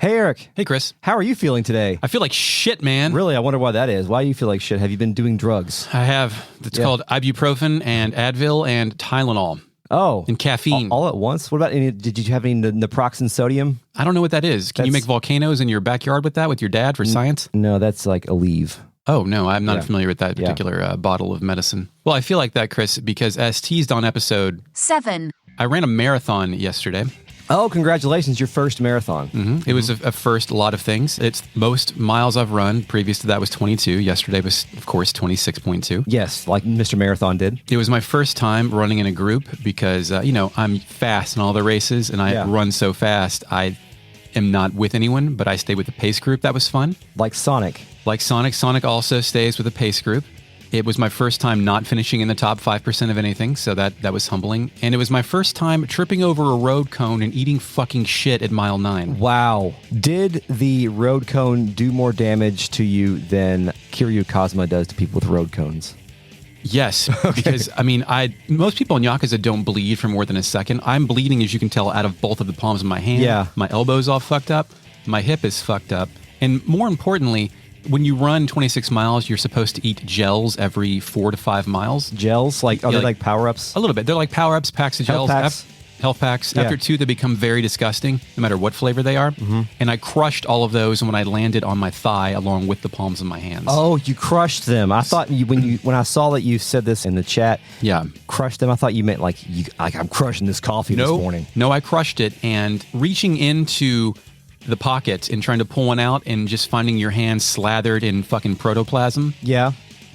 Hey, Eric. Hey, Chris. How are you feeling today? I feel like shit, man. Really? I wonder why that is. Why do you feel like shit? Have you been doing drugs? I have. It's called ibuprofen and Advil and Tylenol. Oh. And caffeine. All at once? What about did you have any naproxen sodium? I don't know what that is. Can you make volcanoes in your backyard with that with your dad for science? No, that's like Aleve. Oh, no, I'm not familiar with that particular bottle of medicine. Well, I feel like that, Chris, because as teased on episode 7, I ran a marathon yesterday. Oh, congratulations, your first marathon. Mm-hmm. It was a first lot of things. It's most miles I've run. Previous to that was 22. Yesterday was, of course, 26.2. Yes, like Mr. Marathon did. It was my first time running in a group because, I'm fast in all the races and I run so fast. I am not with anyone, but I stay with the pace group. That was fun. Like Sonic. Like Sonic. Sonic also stays with the pace group. It was my first time not finishing in the top 5% of anything, so that was humbling. And it was my first time tripping over a road cone and eating fucking shit at mile 9. Wow. Did the road cone do more damage to you than Kiryu Kazuma does to people with road cones? Yes, because, most people in Yakuza don't bleed for more than a second. I'm bleeding, as you can tell, out of both of the palms of my hand. Yeah. My elbow's all fucked up. My hip is fucked up. And more importantly, when you run 26 miles, you're supposed to eat gels every 4 to 5 miles. Gels? Are they like power-ups? A little bit. They're like power-ups, packs of gels. Health packs. Yeah. After 2, they become very disgusting, no matter what flavor they are. Mm-hmm. And I crushed all of those when I landed on my thigh along with the palms of my hands. Oh, you crushed them. I thought when I saw that you said this in the chat, crushed them, I thought you meant like I'm crushing this coffee this morning. No, I crushed it, and reaching into the pocket and trying to pull one out and just finding your hand slathered in fucking protoplasm. Yeah.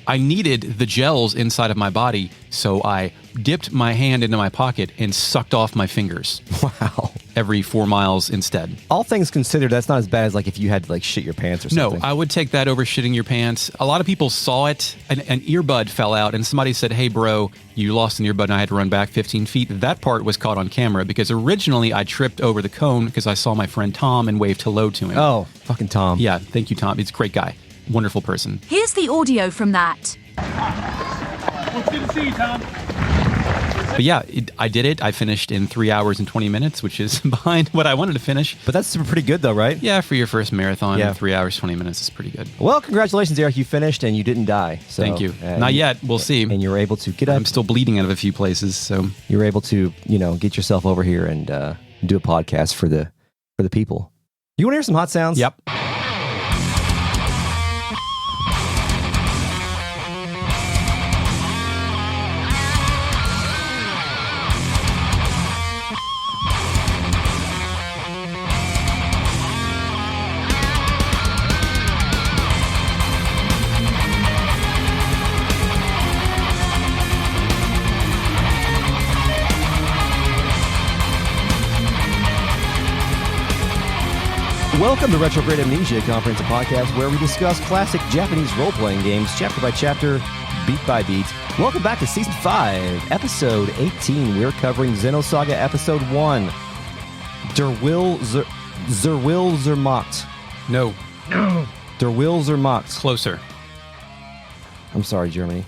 I needed the gels inside of my body, so I dipped my hand into my pocket and sucked off my fingers. Wow. Every 4 miles instead. All things considered, that's not as bad as like if you had to like shit your pants or something. No, I would take that over shitting your pants. A lot of people saw it. An earbud fell out and somebody said, hey bro, you lost an earbud and I had to run back 15 feet. That part was caught on camera because originally I tripped over the cone because I saw my friend Tom and waved hello to him. Oh, fucking Tom. Yeah, thank you, Tom. He's a great guy. Wonderful person. Here's the audio from that. Well, it's good to see you, Tom. But yeah, I did it. I finished in 3 hours and 20 minutes, which is behind what I wanted to finish. But that's pretty good though, right? Yeah, for your first marathon, 3 hours, 20 minutes is pretty good. Well, congratulations, Eric. You finished and you didn't die. So, thank you. Not yet. We'll see. And you were able to get up. I'm still bleeding out of a few places, so. You were able to, get yourself over here and do a podcast for the people. You want to hear some hot sounds? Yep. Welcome to Retrograde Amnesia, a comprehensive podcast where we discuss classic Japanese role-playing games, chapter by chapter, beat by beat. Welcome back to Season 5, Episode 18. We're covering Xenosaga Episode 1, Der Will Zermacht. No. Der Will Zermacht. Closer. I'm sorry, Germany.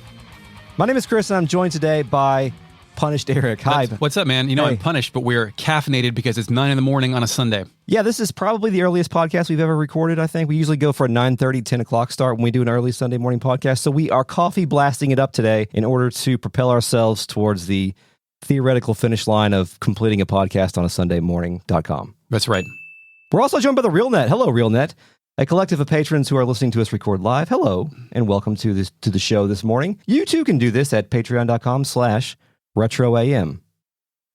My name is Chris, and I'm joined today by Punished Eric. Hi. What's up, man? Hey. I'm punished, but we're caffeinated because it's 9 a.m. on a Sunday. Yeah, this is probably the earliest podcast we've ever recorded, I think. We usually go for a 9:30, 10 o'clock start when we do an early Sunday morning podcast. So we are coffee blasting it up today in order to propel ourselves towards the theoretical finish line of completing a podcast on a Sunday morning.com. That's right. We're also joined by the RealNet. Hello, RealNet, a collective of patrons who are listening to us record live. Hello, and welcome to the show this morning. You too can do this at patreon.com/retroam.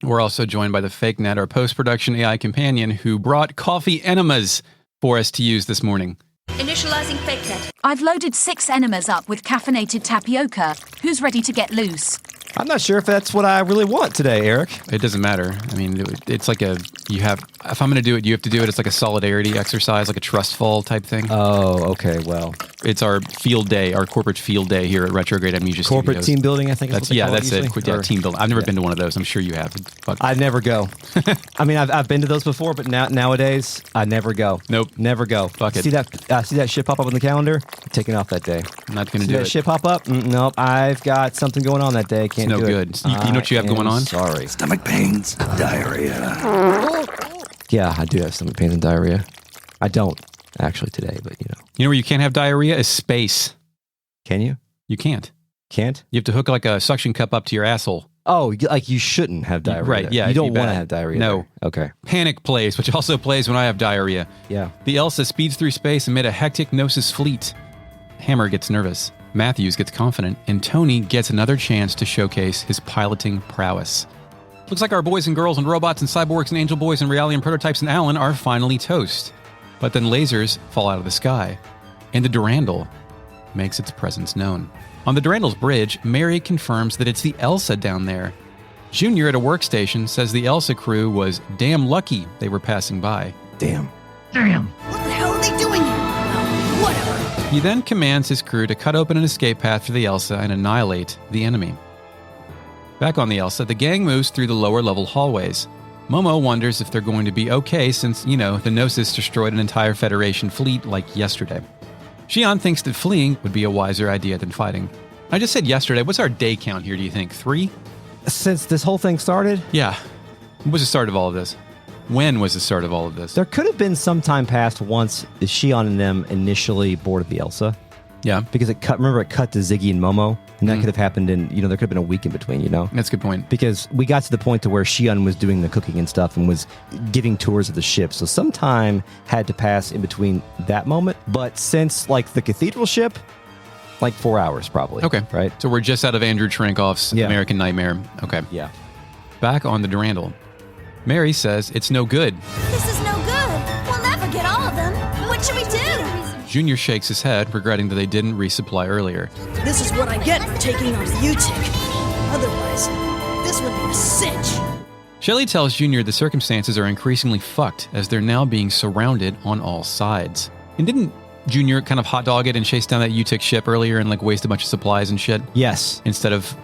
We're also joined by the Fake Net, our post-production AI companion, who brought coffee enemas for us to use this morning. Initializing fake net. I've loaded 6 enemas up with caffeinated tapioca. Who's ready to get loose? I'm not sure if that's what I really want today, Eric. It doesn't matter. I mean, it's like if I'm going to do it, you have to do it. It's like a solidarity exercise, like a trust fall type thing. Oh, okay, well. It's our field day, our corporate field day here at Retrograde Amnesia Corporate Studios. team building, I think is That's what they call that's it. Yeah, team building. I've never been to one of those. I'm sure you have. I never go. I mean, I've been to those before, but nowadays, I never go. Nope. Never go. Fuck it. See that shit pop up on the calendar? I'm taking off that day. I'm not going to See do that it. shit pop up? Nope. I've got something going on that day. Can't It's no do good. it. You know what you have going on? Sorry. Stomach pains, diarrhea. Yeah, I do have stomach pains and diarrhea. I don't actually today, but You know where you can't have diarrhea is space. Can you? You can't. Can't? You have to hook like a suction cup up to your asshole. Oh, like you shouldn't have diarrhea. Right, yeah, You it'd don't be want to bad. have diarrhea. No. there. Okay. Panic plays, which also plays when I have diarrhea. Yeah. The Elsa speeds through space amid a hectic Gnosis fleet. Hammer gets nervous. Matthews gets confident. And Tony gets another chance to showcase his piloting prowess. Looks like our boys and girls and robots and cyborgs and angel boys and Realian prototypes and Alan are finally toast. But then lasers fall out of the sky. And the Durandal makes its presence known. On the Durandal's bridge, Mary confirms that it's the Elsa down there. Junior at a workstation says the Elsa crew was damn lucky they were passing by. Damn. What the hell are they doing here? Well, whatever. He then commands his crew to cut open an escape path for the Elsa and annihilate the enemy. Back on the Elsa, the gang moves through the lower level hallways. Momo wonders if they're going to be okay since, the Nosis destroyed an entire Federation fleet like yesterday. Xion thinks that fleeing would be a wiser idea than fighting. I just said yesterday. What's our day count here, do you think? 3? Since this whole thing started, Yeah. What was the start of all of this? When was the start of all of this? there could have been some time past once Shion and them initially boarded the Elsa. Yeah, Because it cut to Ziggy and Momo, and that could have happened in, there could have been a week in between, that's a good point. Because we got to the point to where Shion was doing the cooking and stuff and was giving tours of the ship. So some time had to pass in between that moment. But since, the cathedral ship, 4 hours probably. Okay. Right? So we're just out of Andrew Trankoff's Yeah. American Nightmare. Okay. Yeah. Back on the Durandal. Mary says it's no good. This is no good. We'll never get all of them. What should we do? Junior shakes his head, regretting that they didn't resupply earlier. This is what I get for taking on the U-Tick. Otherwise, this would be a cinch. Shelley tells Junior the circumstances are increasingly fucked as they're now being surrounded on all sides. And didn't Junior kind of hot dog it and chase down that U-Tick ship earlier and waste a bunch of supplies and shit Yes. instead of,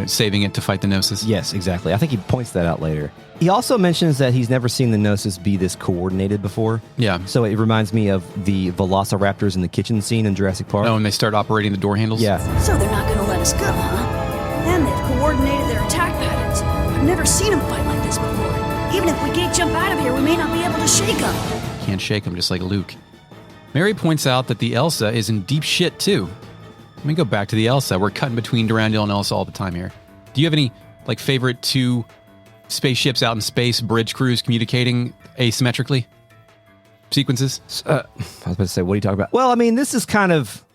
saving it to fight the Nosis? Yes, exactly. I think he points that out later. He also mentions that he's never seen the Gnosis be this coordinated before. Yeah. So it reminds me of the velociraptors in the kitchen scene in Jurassic Park. Oh, and they start operating the door handles? Yeah. So they're not going to let us go, huh? And they've coordinated their attack patterns. I've never seen them fight like this before. Even if we can't jump out of here, we may not be able to shake them. Can't shake them, just like Luke. Mary points out that the Elsa is in deep shit, too. Let me go back to the Elsa. We're cutting between Durandal and Elsa all the time here. Do you have any, favorite 2 spaceships out in space, bridge crews communicating asymmetrically sequences? I was about to say, what are you talking about? Well, I mean, this is kind of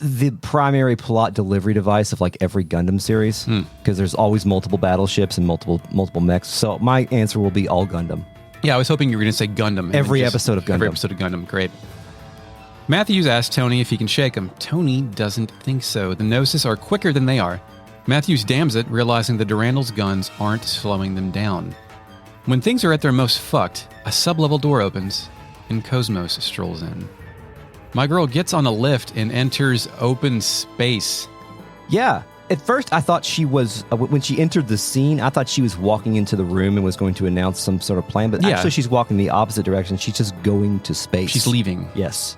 the primary plot delivery device of every Gundam series because there's always multiple battleships and multiple mechs. So my answer will be all Gundam. Yeah, I was hoping you were going to say Gundam. Every episode of Gundam. Every episode of Gundam, great. Matthews asks Tony if he can shake him. Tony doesn't think so. The Gnosis are quicker than they are. Matthews dams it, realizing the Durandal's guns aren't slowing them down. When things are at their most fucked, a sub-level door opens, and Cosmos strolls in. My girl gets on a lift and enters open space. Yeah. At first, I thought she was, when she entered the scene, I thought she was walking into the room and was going to announce some sort of plan. But Yeah. actually, she's walking the opposite direction. She's just going to space. She's leaving. Yes.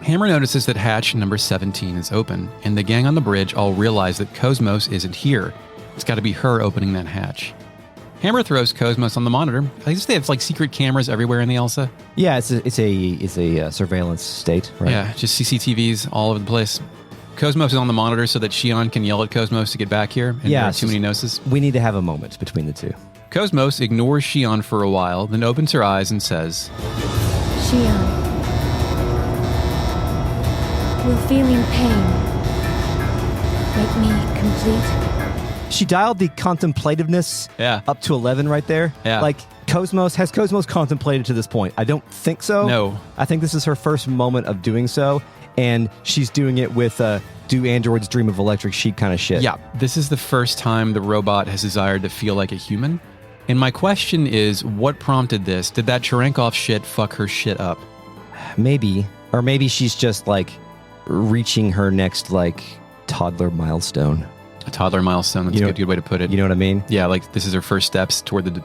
Hammer notices that hatch number 17 is open, and the gang on the bridge all realize that Cosmos isn't here. It's got to be her opening that hatch. Hammer throws Cosmos on the monitor. I guess they have secret cameras everywhere in the Elsa. Yeah, it's a surveillance state, right? Yeah, just CCTVs all over the place. Cosmos is on the monitor so that Xion can yell at Cosmos to get back here. And there are too many Gnosis. We need to have a moment between the two. Cosmos ignores Xion for a while, then opens her eyes and says, Xion. Will feeling pain make me complete? She dialed the contemplativeness up to 11 right there. Yeah. Has Cosmos contemplated to this point? I don't think so. No. I think this is her first moment of doing so, and she's doing it with do androids dream of electric sheep kind of shit. Yeah, this is the first time the robot has desired to feel like a human. And my question is, what prompted this? Did that Cherenkov shit fuck her shit up? Maybe. Or maybe she's just reaching her next toddler milestone. A toddler milestone. That's a good way to put it. You know what I mean? Yeah, this is her first steps toward the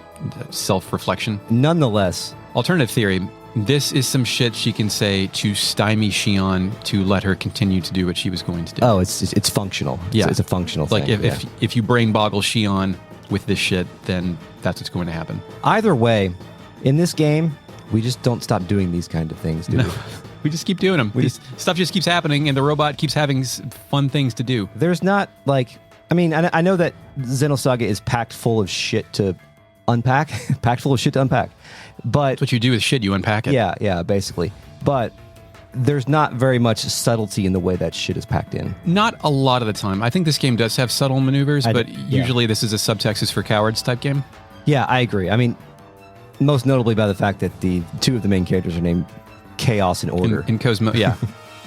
self-reflection. Nonetheless. Alternative theory. This is some shit she can say to stymie Xion to let her continue to do what she was going to do. Oh, it's functional. Yeah. It's a functional thing. If you brain boggle Xion with this shit, then that's what's going to happen. Either way, in this game, We just don't stop doing these kind of things, do we? We just keep doing them. Stuff just keeps happening, and the robot keeps having fun things to do. There's not, like... I mean, I know that Xenosaga is packed full of shit to unpack. Packed full of shit to unpack. But... That's what you do with shit, you unpack it. Yeah, basically. But there's not very much subtlety in the way that shit is packed in. Not a lot of the time. I think this game does have subtle maneuvers, but usually this is a subtext is for cowards type game. Yeah, I agree. I mean, most notably by the fact that the two of the main characters are named Chaos and Order. In Cosmos, yeah.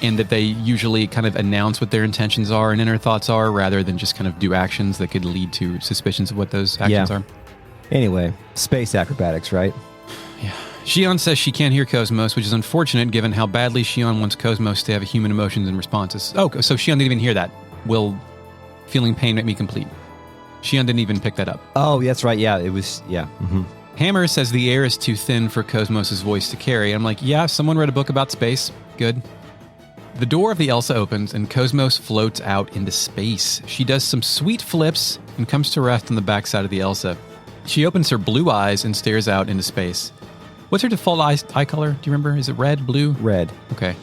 And that they usually kind of announce what their intentions are and inner thoughts are rather than just kind of do actions that could lead to suspicions of what those actions are. Anyway, space acrobatics, right? Yeah. Xion says she can't hear Cosmos, which is unfortunate given how badly Xion wants Cosmos to have human emotions and responses. Oh, so Xion didn't even hear that. Will feeling pain make me complete? Xion didn't even pick that up. Oh, that's right. Yeah, it was, yeah. Mm-hmm. Hammer says the air is too thin for Cosmos' voice to carry. I'm like, yeah, someone read a book about space. Good. The door of the Elsa opens and Cosmos floats out into space. She does some sweet flips and comes to rest on the backside of the Elsa. She opens her blue eyes and stares out into space. What's her default eye color? Do you remember? Is it red, blue? Red. Okay.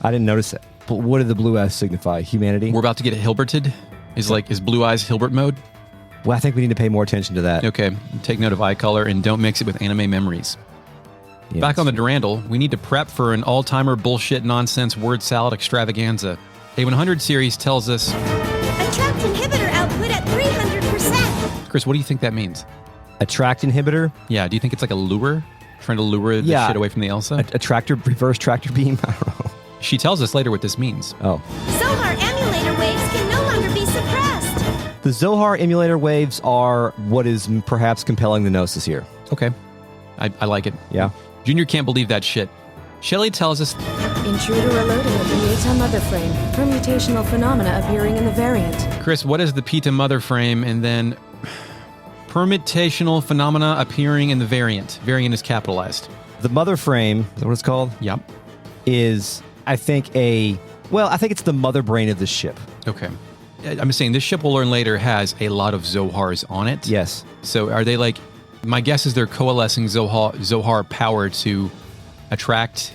I didn't notice it. But what did the blue eyes signify? Humanity? We're about to get Hilberted. Is blue eyes Hilbert mode? Well, I think we need to pay more attention to that. Okay. Take note of eye color and don't mix it with anime memories. Yeah, back on the Durandal, we need to prep for an all-timer bullshit nonsense word salad extravaganza. A 100 series tells us... Attract inhibitor output at 300%. Chris, what do you think that means? Attract inhibitor? Yeah, do you think it's like a lure? Trying to lure the shit away from the Elsa? A tractor, reverse tractor beam? I don't know. She tells us later what this means. Oh. Zohar emulator waves can no longer be suppressed. The Zohar emulator waves are what is perhaps compelling the Nosis here. Okay. I like it. Yeah. Junior can't believe that shit. Shelley tells us... Intruder alerting of the Eta mother frame. Permutational phenomena appearing in the variant. Chris, what is the Peta mother frame and then... Permutational phenomena appearing in the variant. Variant is capitalized. The mother frame, is that what it's called? Yep. Is, I think, I think it's the mother brain of the ship. Okay. I'm saying this ship, we'll learn later, has a lot of Zohars on it. Yes. So are they like... My guess is they're coalescing Zohar power to attract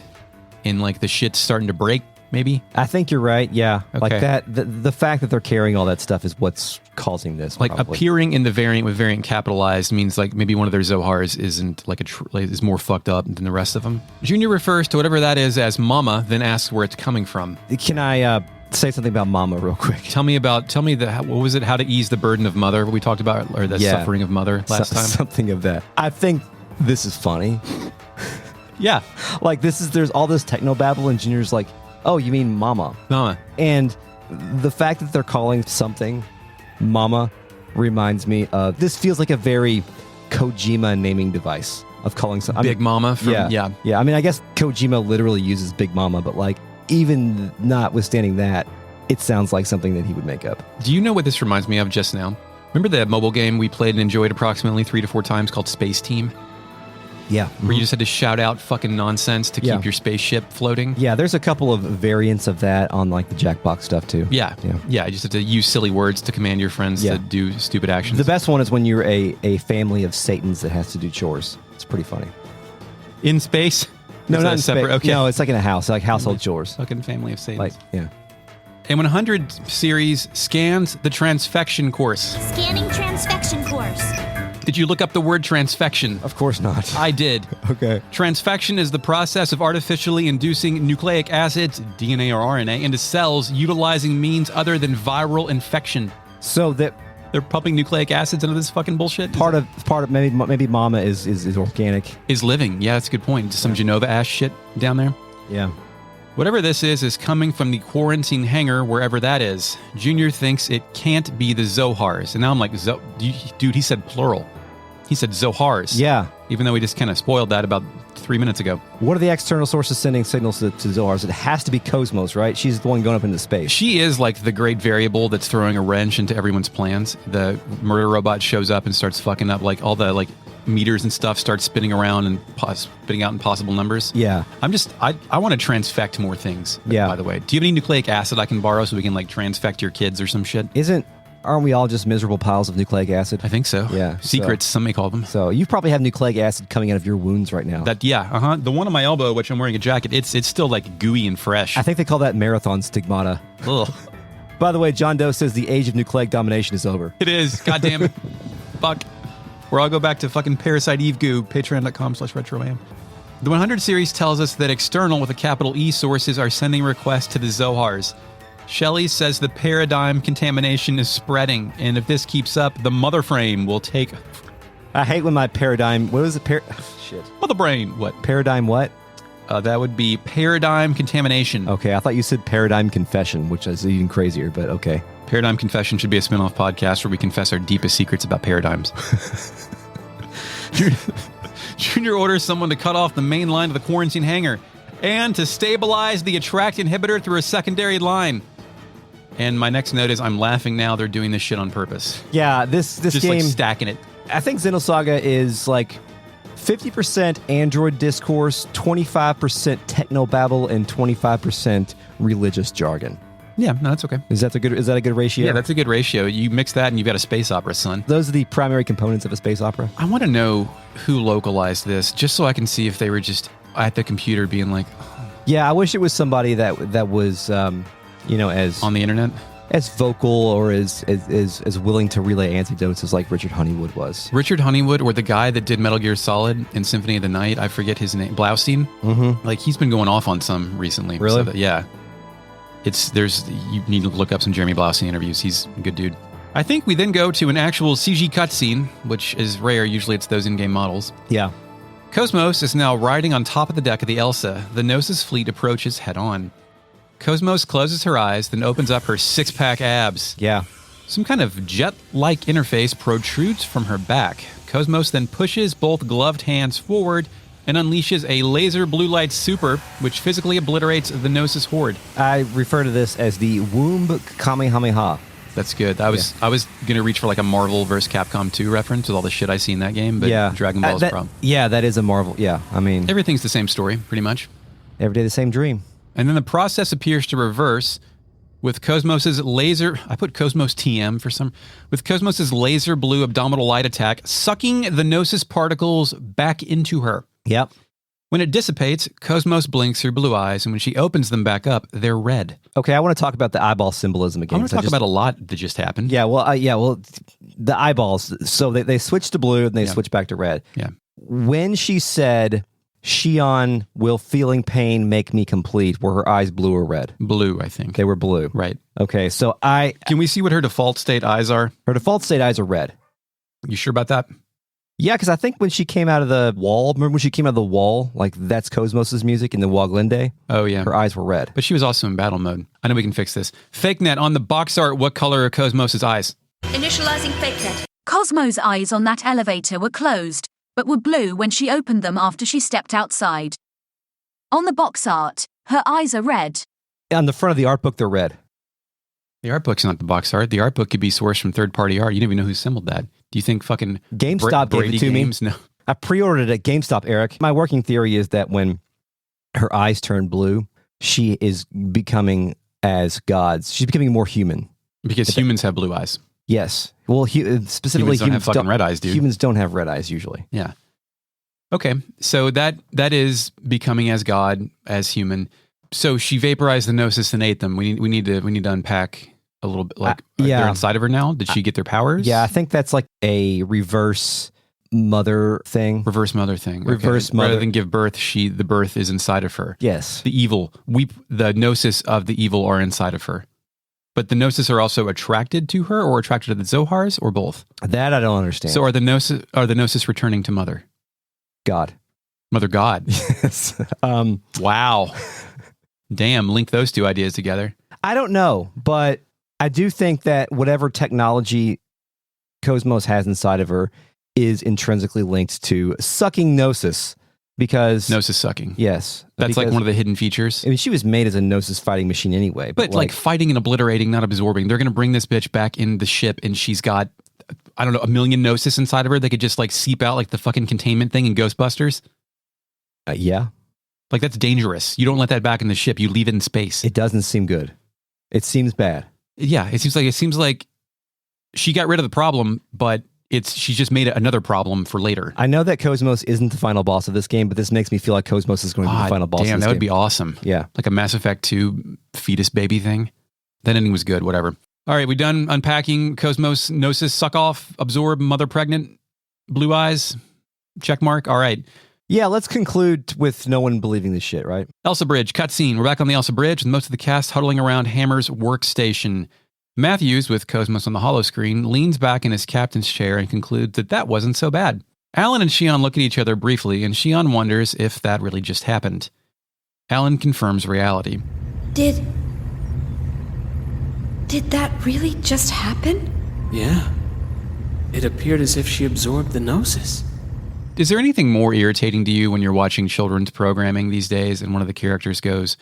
in like the shit's starting to break, maybe? I think you're right, yeah. Okay. Like that, the fact that they're carrying all that stuff is what's causing this. Like probably. Appearing in the variant with variant capitalized means like maybe one of their Zohars isn't like is more fucked up than the rest of them. Junior refers to whatever that is as momma, then asks where it's coming from. Can I say something about momma real quick? Tell me what was it? How to ease the burden of mother? What we talked about, or the suffering of mother last time? Something of that. I think this is funny. Yeah. Like there's all this Technobabble and Junior's like, oh, you mean mama. Mama. And the fact that they're calling something mama reminds me of, this feels like a very Kojima naming device of calling something. Big Mama. Yeah. I mean, I guess Kojima literally uses Big Mama, but like, even notwithstanding that, it sounds like something that he would make up. Do you know what this reminds me of just now? Remember that mobile game we played and enjoyed approximately 3 to 4 times called Space Team? Yeah. Where you just had to shout out fucking nonsense to keep your spaceship floating? Yeah, there's a couple of variants of that on like the Jackbox stuff too. Yeah. You just have to use silly words to command your friends to do stupid actions. The best one is when you're a family of Satans that has to do chores. It's pretty funny. In space? No, not in separate. space. Okay. No, it's like in a house, like household chores. Fucking family of Satans. Like, yeah. A 100 series scans the transfection course. Scanning transfection course. Did you look up the word transfection? Of course not. I did. Okay. Transfection is the process of artificially inducing nucleic acids, DNA or RNA, into cells utilizing means other than viral infection. So that they're pumping nucleic acids into this fucking bullshit? Part of maybe mama is organic. Is living. Yeah, that's a good point. Just some Genova ash shit down there. Yeah. Whatever this is coming from the quarantine hangar, wherever that is. Junior thinks it can't be the Zohars. And now I'm like, dude, he said plural. He said Zohars. Yeah. Even though we just kind of spoiled that about 3 minutes ago. What are the external sources sending signals to Zohars? It has to be Cosmos, right? She's the one going up into space. She is like the great variable that's throwing a wrench into everyone's plans. The murder robot shows up and starts fucking up like all the like meters and stuff start spinning around and spitting out impossible numbers. Yeah. I want to transfect more things. Yeah. By the way, do you have any nucleic acid I can borrow so we can like transfect your kids or some shit? Isn't Aren't we all just miserable piles of nucleic acid? I think so. Yeah. Secrets, some may call them. So you probably have nucleic acid coming out of your wounds right now. The one on my elbow, which I'm wearing a jacket, it's still like gooey and fresh. I think they call that marathon stigmata. Ugh. By the way, John Doe says the age of nucleic domination is over. It is. God damn it. Fuck. Or I'll go back to fucking Parasite Eve goo, patreon.com/retroam. The 100 series tells us that external with a capital E sources are sending requests to the Zohars. Shelley says the paradigm contamination is spreading, and if this keeps up, the mother frame will take... I hate when my paradigm... What was it? Shit. Mother brain. What? Paradigm what? That would be paradigm contamination. Okay, I thought you said paradigm confession, which is even crazier, but okay. Paradigm Confession should be a spin-off podcast where we confess our deepest secrets about paradigms. Junior orders someone to cut off the main line of the quarantine hangar and to stabilize the attract inhibitor through a secondary line. And my next note is I'm laughing now. They're doing this shit on purpose. Yeah, this just game... like stacking it. I think Xenosaga is like 50% Android discourse, 25% Technobabble, and 25% religious jargon. Yeah, no, that's okay. Is that a good ratio? Yeah, that's a good ratio. You mix that and you've got a space opera, son. Those are the primary components of a space opera. I want to know who localized this, just so I can see if they were just at the computer being like... Yeah, I wish it was somebody that was, as... On the internet? As vocal or as willing to relay anecdotes as like Richard Honeywood was. Richard Honeywood, or the guy that did Metal Gear Solid in Symphony of the Night, I forget his name, Blaustein. Mm-hmm. Like, he's been going off on some recently. Really? So yeah. You need to look up some Jeremy Blaustein interviews. He's a good dude. I think we then go to an actual CG cutscene, which is rare. Usually it's those in-game models. Yeah. Cosmos is now riding on top of the deck of the Elsa. The Nosis fleet approaches head-on. Cosmos closes her eyes, then opens up her six-pack abs. Yeah. Some kind of jet-like interface protrudes from her back. Cosmos then pushes both gloved hands forward and unleashes a laser blue light super, which physically obliterates the Nosis horde. I refer to this as the womb kamehameha. That's good. I was going to reach for like a Marvel vs. Capcom 2 reference with all the shit I see in that game, but yeah. Dragon Ball's a problem. Yeah, that is a Marvel. Yeah, I mean... Everything's the same story, pretty much. Every day the same dream. And then the process appears to reverse with Cosmos's laser... I put Cosmos TM for some... With Cosmos's laser blue abdominal light attack, sucking the Nosis particles back into her. Yep. When it dissipates, Cosmos blinks her blue eyes, and when she opens them back up, they're red. Okay, I want to talk about the eyeball symbolism again. I want to talk about a lot that just happened. Yeah, well, the eyeballs. So they switch to blue, and they switch back to red. Yeah. When she said, Shion, will feeling pain make me complete, were her eyes blue or red? Blue, I think. They were blue. Right. Okay, so Can we see what her default state eyes are? Her default state eyes are red. You sure about that? Yeah, because I think when she came out of the wall, remember when she came out of the wall, like that's Cosmos's music in the Waglinde? Oh, yeah. Her eyes were red. But she was also in battle mode. I know we can fix this. FakeNet, on the box art, what color are Cosmos's eyes? Initializing FakeNet. Cosmo's eyes on that elevator were closed, but were blue when she opened them after she stepped outside. On the box art, her eyes are red. On the front of the art book, they're red. The art book's not the box art. The art book could be sourced from third-party art. You don't even know who assembled that. Do you think fucking GameStop gave it to Games? me? No. I pre-ordered it at GameStop, Eric. My working theory is that when her eyes turn blue, she is becoming as gods. She's becoming more human. Because humans have blue eyes. Yes. Well, specifically, Humans don't have fucking red eyes, dude. Humans don't have red eyes usually. Yeah. Okay, so that is becoming as God, as human. So she vaporized the Nosis and ate them. We need to unpack a little bit. Like, they're inside of her now. Did she get their powers? Yeah, I think that's like a reverse mother thing. Reverse mother thing. Reverse okay. mother. Rather than give birth, the birth is inside of her. Yes. The evil, the Nosis of the evil are inside of her. But the Nosis are also attracted to her, or attracted to the Zohars, or both. That I don't understand. So are the Nosis returning to Mother? God. Mother God. Yes. Wow. Damn, link those two ideas together. I don't know, but I do think that whatever technology Cosmos has inside of her is intrinsically linked to sucking Nosis, because... Nosis sucking. Yes. That's like one of the hidden features. I mean, she was made as a Nosis fighting machine anyway. But like fighting and obliterating, not absorbing. They're going to bring this bitch back in the ship, and she's got, I don't know, 1 million Nosis inside of her. They could just like seep out like the fucking containment thing in Ghostbusters. Yeah. Like, that's dangerous. You don't let that back in the ship. You leave it in space. It doesn't seem good. It seems bad. Yeah, it seems like she got rid of the problem, but she just made another problem for later. I know that Cosmos isn't the final boss of this game, but this makes me feel like Cosmos is going to be the final boss of this game. Damn, that would be awesome. Yeah. Like a Mass Effect 2 fetus baby thing. That ending was good, whatever. All right, we done unpacking Cosmos, Nosis, suck off, absorb, mother pregnant, blue eyes, check mark. All right. Yeah, let's conclude with no one believing this shit, right? Elsa Bridge, cutscene. We're back on the Elsa Bridge with most of the cast huddling around Hammer's workstation. Matthews, with Cosmos on the holo screen, leans back in his captain's chair and concludes that wasn't so bad. Alan and Shion look at each other briefly, and Shion wonders if that really just happened. Alan confirms reality. Did that really just happen? Yeah. It appeared as if she absorbed the Gnosis. Is there anything more irritating to you when you're watching children's programming these days and one of the characters goes,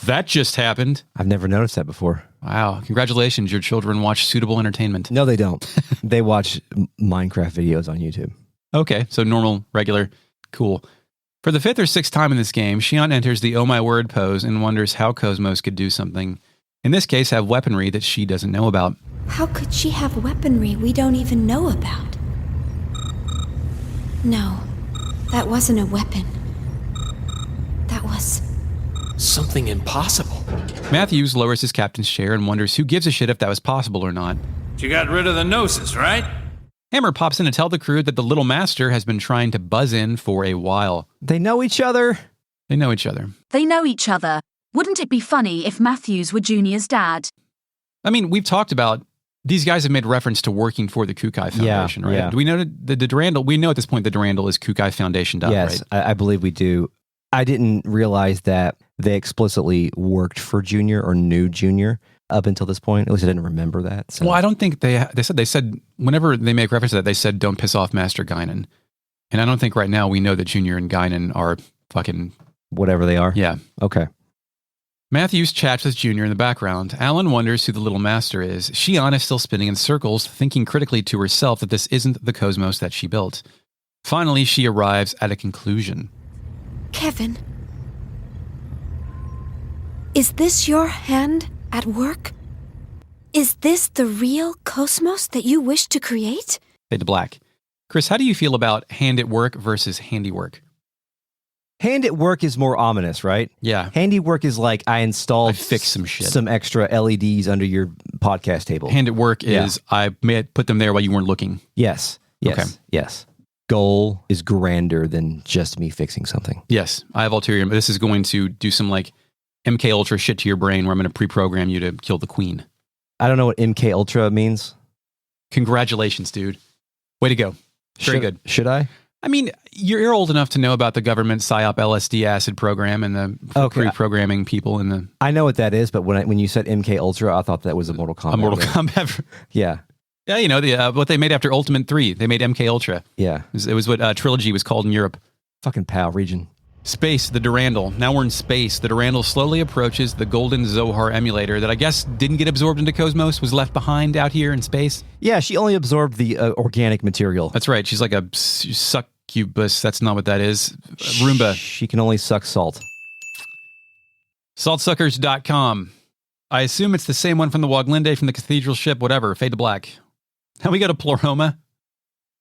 "That just happened"? I've never noticed that before. Wow. Congratulations. Your children watch suitable entertainment. No, they don't. They watch Minecraft videos on YouTube. Okay. So normal, regular, cool. For the fifth or sixth time in this game, Shion enters the oh my word pose and wonders how Cosmos could do something. In this case, have weaponry that she doesn't know about. How could she have weaponry we don't even know about? No, that wasn't a weapon. That was... something impossible. Matthews lowers his captain's chair and wonders who gives a shit if that was possible or not. You got rid of the Gnosis, right? Hammer pops in to tell the crew that the little master has been trying to buzz in for a while. They know each other. They know each other. They know each other. Wouldn't it be funny if Matthews were Junior's dad? I mean, we've talked about these guys have made reference to working for the Kukai Foundation, right? Yeah. Do we know that the Durandal? We know at this point the Durandal is Kukai Foundation. Yes, right? I believe we do. I didn't realize that they explicitly worked for Junior or knew Junior up until this point. At least I didn't remember that. So. Well, I don't think they said whenever they make reference to that, they said don't piss off Master Guinan. And I don't think right now we know that Junior and Guinan are fucking whatever they are. Yeah. Okay. Matthews chats with Junior in the background. Alan wonders who the little master is. Shion is still spinning in circles, thinking critically to herself that this isn't the Cosmos that she built. Finally, she arrives at a conclusion. Kevin, is this your hand at work? Is this the real Cosmos that you wish to create? Fade to black. Chris, how do you feel about hand at work versus handiwork? Hand at work is more ominous, right? Yeah. Handiwork is like I fixed some shit. Some extra LEDs under your podcast table. Hand at work is I may have put them there while you weren't looking. Yes. Yes. Okay. Yes. Goal is grander than just me fixing something. Yes. I have ulterior. This is going to do some like MK Ultra shit to your brain where I'm going to pre-program you to kill the queen. I don't know what MK Ultra means. Congratulations, dude. Way to go. Very good. Should I? I mean, you're old enough to know about the government PSYOP LSD acid program and the pre-programming people and the... I know what that is, but when you said MK Ultra, I thought that was a Mortal Kombat. A Mortal Kombat. Yeah. Yeah, you know, what they made after Ultimate 3. They made MK Ultra. Yeah. It was what Trilogy was called in Europe. Fucking PAL region. Space, the Durandal. Now we're in space. The Durandal slowly approaches the golden Zohar emulator that I guess didn't get absorbed into Cosmos, was left behind out here in space. Yeah, she only absorbed the organic material. That's right. She's like a succubus. That's not what that is. Roomba. She can only suck salt. Saltsuckers.com. I assume it's the same one from the Waglinde, from the cathedral ship, whatever. Fade to black. Now we go to Ploroma.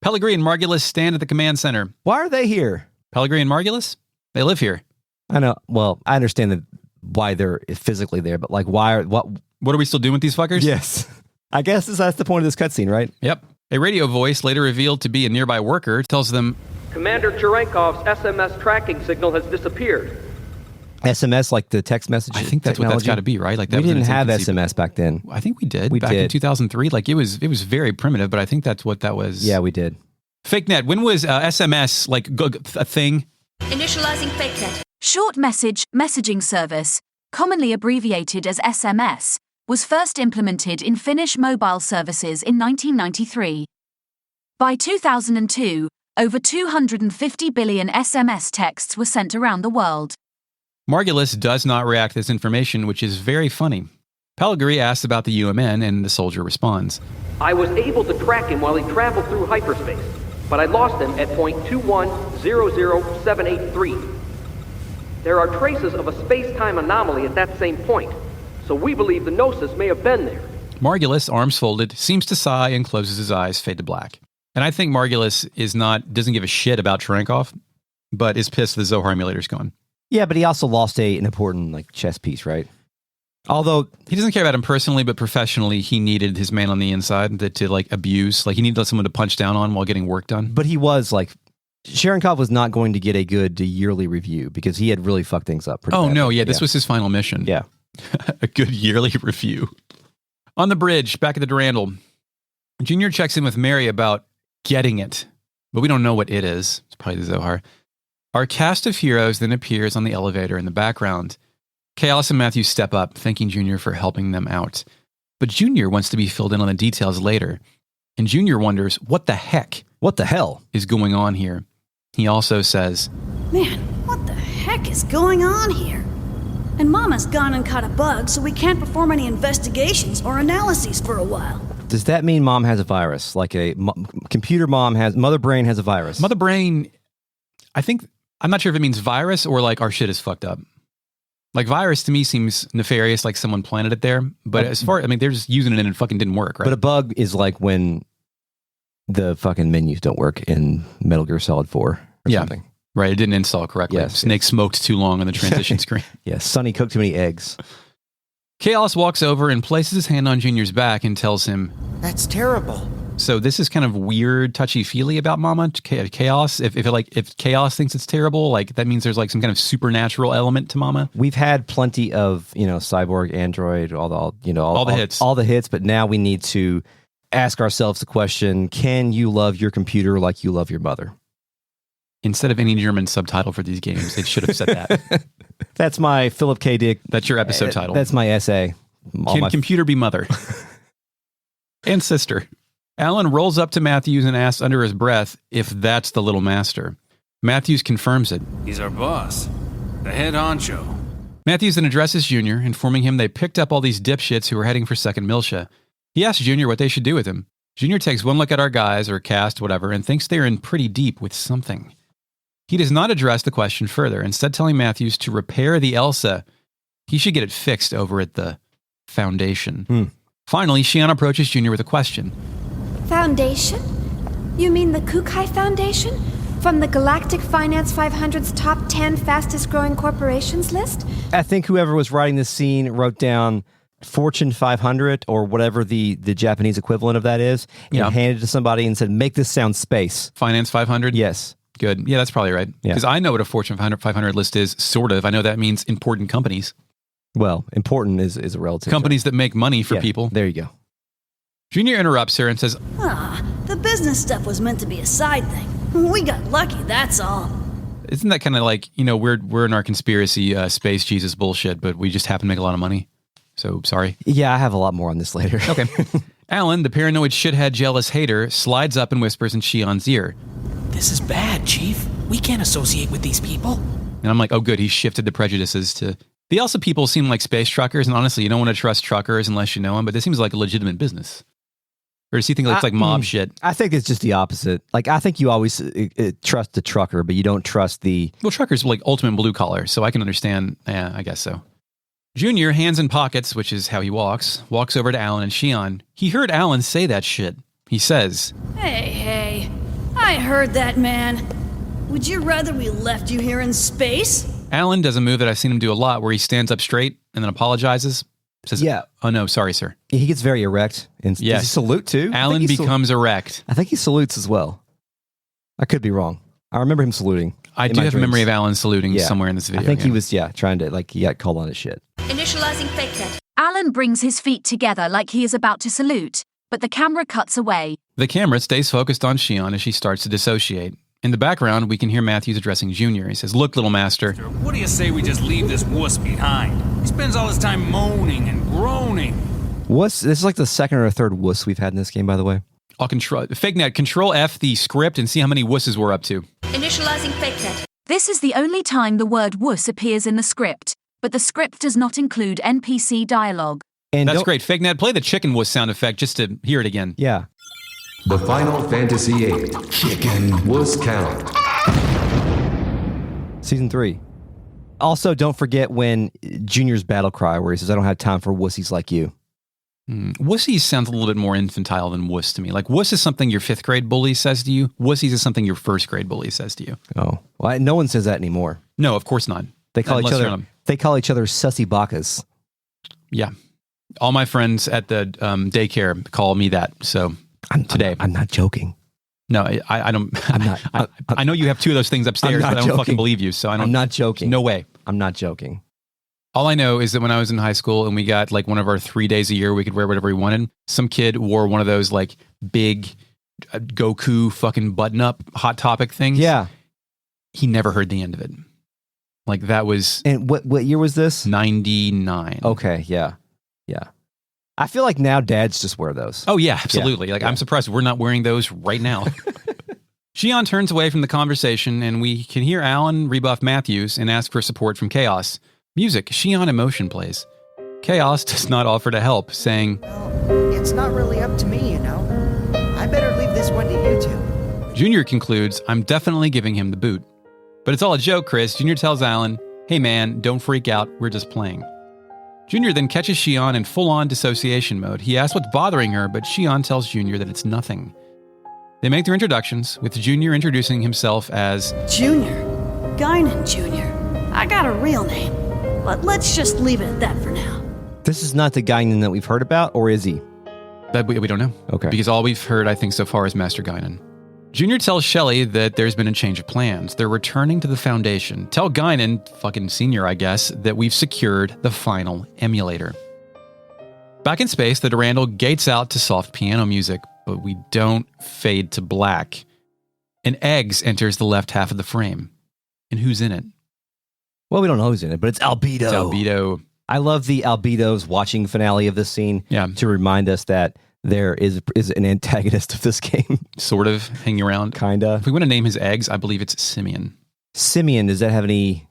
Pellegrini and Margulis stand at the command center. Why are they here? Pellegrini and Margulis? They live here. I know. Well, I understand that why they're physically there, but like, what are we still doing with these fuckers? Yes. I guess that's the point of this cutscene, right? Yep. A radio voice, later revealed to be a nearby worker, tells them, Commander Cherenkov's SMS tracking signal has disappeared. SMS, like the text message. I think that's technology? what that's got to be, right? Like that we didn't have SMS back then. I think we did. We back did. In 2003. Like it was very primitive, but I think that's what that was. Yeah, we did. Fake net. When was SMS like a thing? Initializing fake net. Short message messaging service, commonly abbreviated as SMS, was first implemented in Finnish mobile services in 1993. By 2002, over 250 billion SMS texts were sent around the world. Margulis does not react to this information, which is very funny. Pellegrini asks about the UMN, and the soldier responds. I was able to track him while he traveled through hyperspace, but I lost him at point 2100783. There are traces of a space-time anomaly at that same point, so we believe the Nosis may have been there. Margulis, arms folded, seems to sigh and closes his eyes, fade to black. And I think Margulis doesn't give a shit about Trenkov, but is pissed the Zohar emulator's gone. Yeah, but he also lost an important chess piece, right? Although he doesn't care about him personally, but professionally, he needed his man on the inside to abuse. He needed someone to punch down on while getting work done. But he was Cherenkov was not going to get a good yearly review because he had really fucked things up. Oh, no, yeah, this was his final mission. Yeah. A good yearly review. On the bridge, back at the Durandal, Junior checks in with Mary about getting it, but we don't know what it is. It's probably the Zohar. Our cast of heroes then appears on the elevator in the background. Chaos and Matthew step up, thanking Junior for helping them out. But Junior wants to be filled in on the details later. And Junior wonders, what the hell is going on here? He also says, Man, what the heck is going on here? And Mama's gone and caught a bug, so we can't perform any investigations or analyses for a while. Does that mean Mom has a virus? Mother Brain has a virus? Mother Brain, I'm not sure if it means virus or our shit is fucked up. Virus to me seems nefarious, like someone planted it there. But they're just using it and it fucking didn't work, right? But a bug is when the fucking menus don't work in Metal Gear Solid 4 or something. Right, it didn't install correctly. Yes, Snake smoked too long on the transition screen. Yeah, Sonny cooked too many eggs. Chaos walks over and places his hand on Junior's back and tells him, That's terrible. So this is kind of weird, touchy-feely about Mama. Chaos, if Chaos thinks it's terrible, that means there's some kind of supernatural element to Mama. We've had plenty of, cyborg, android, all the hits, but now we need to ask ourselves the question, can you love your computer like you love your mother? Instead of any German subtitle for these games, they should have said that. That's my Philip K. Dick. That's your episode title. That's my essay. Can computer be mother? And sister. Alan rolls up to Matthews and asks under his breath if that's the little master. Matthews confirms it. He's our boss. The head honcho. Matthews then addresses Junior, informing him they picked up all these dipshits who were heading for Second Miltia. He asks Junior what they should do with him. Junior takes one look at our guys, or cast, whatever, and thinks they're in pretty deep with something. He does not address the question further, instead telling Matthews to repair the Elsa. He should get it fixed over at the Foundation. Finally, Shion approaches Junior with a question. Foundation? You mean the Kukai Foundation? From the Galactic Finance 500's top 10 fastest growing corporations list? I think whoever was writing this scene wrote down Fortune 500 or whatever the Japanese equivalent of that is, and handed it to somebody and said, make this sound space. Finance 500? Yes. Good. Yeah, that's probably right. Because I know what a Fortune 500 list is, sort of. I know that means important companies. Well, important is a relative companies term. that make money for people. There you go. Junior interrupts her and says, the business stuff was meant to be a side thing. We got lucky, that's all. Isn't that kind of we're in our conspiracy space Jesus bullshit, but we just happen to make a lot of money? So, sorry. Yeah, I have a lot more on this later. Okay. Alan, the paranoid shithead jealous hater, slides up and whispers in Shion's ear. This is bad, Chief. We can't associate with these people. And I'm like, oh good, he's shifted the prejudices to... The Elsa people seem like space truckers, and honestly, you don't want to trust truckers unless you know them, but this seems like a legitimate business. Or does he think it's mob shit? I think it's just the opposite. I think you always trust the trucker, but you don't trust the... Well, truckers ultimate blue collar, so I can understand. Yeah, I guess so. Junior, hands in pockets, which is how he walks over to Alan and Shion. He heard Alan say that shit. He says, Hey, I heard that, man. Would you rather we left you here in space? Alan does a move that I've seen him do a lot where he stands up straight and then apologizes. Says, oh no, sorry, sir. He gets very erect. And yes. Does he salute too? Alan becomes erect. I think he salutes as well. I could be wrong. I remember him saluting. I do have a memory of Alan saluting somewhere in this video. I think he was, trying to, he got called on his shit. Initializing fake net. Alan brings his feet together like he is about to salute, but the camera cuts away. The camera stays focused on Shion as she starts to dissociate. In the background, we can hear Matthews addressing Junior. He says, look, little master. What do you say we just leave this wuss behind? He spends all his time moaning and groaning. Wuss? This is like the second or third wuss we've had in this game, by the way. I'll control F the script and see how many wusses we're up to. Initializing fake net. This is the only time the word wuss appears in the script, but the script does not include NPC dialogue. And that's great. FakeNet, play the chicken wuss sound effect just to hear it again. Yeah. The Final Fantasy VIII Chicken Wuss Count. Season 3. Also, don't forget when Junior's battle cry, where he says, I don't have time for wussies like you. Wussy sounds a little bit more infantile than wuss to me. Like wuss is something your 5th grade bully says to you. Wussies is something your 1st grade bully says to you. Oh, well, no one says that anymore. No, of course not. They call each other. They call each other sussy bakas. Yeah, all my friends at the daycare call me that. So today, I'm not joking. No, I don't. I'm not. I know you have 2 of those things upstairs, but I don't fucking believe you. So I'm not joking. No way. I'm not joking. All I know is that when I was in high school and we got like one of our 3 days a year, we could wear whatever we wanted. Some kid wore one of those like big Goku fucking button up Hot Topic things. Yeah. He never heard the end of it. Like that was. And what year was this? 99. Okay. Yeah. Yeah. I feel like now dads just wear those. Oh yeah, absolutely. Like I'm surprised we're not wearing those right now. Shion turns away from the conversation and we can hear Alan rebuff Matthews and ask for support from Chaos. Music, Shion Emotion plays. Chaos does not offer to help, saying, Well, it's not really up to me, you know. I better leave this one to you two. Junior concludes, I'm definitely giving him the boot. But it's all a joke, Chris. Junior tells Alan, hey man, don't freak out, we're just playing. Junior then catches Shion in full-on dissociation mode. He asks what's bothering her, but Shion tells Junior that it's nothing. They make their introductions, with Junior introducing himself as Junior. Guinan Junior. I got a real name. But let's just leave it at that for now. This is not the Guinan that we've heard about, or is he? That we don't know. Okay. Because all we've heard, I think, so far is Master Guinan. Junior tells Shelly that there's been a change of plans. They're returning to the Foundation. Tell Guinan, fucking senior, I guess, that we've secured the final emulator. Back in space, the Durandal gates out to soft piano music, but we don't fade to black. An eggs enters the left half of the frame. And who's in it? Well, we don't know who's in it, but it's Albedo. It's Albedo. I love the Albedo's watching finale of this scene to remind us that there is an antagonist of this game. Sort of hanging around. Kinda. If we want to name his eggs, I believe it's Simeon. Simeon, does that have any...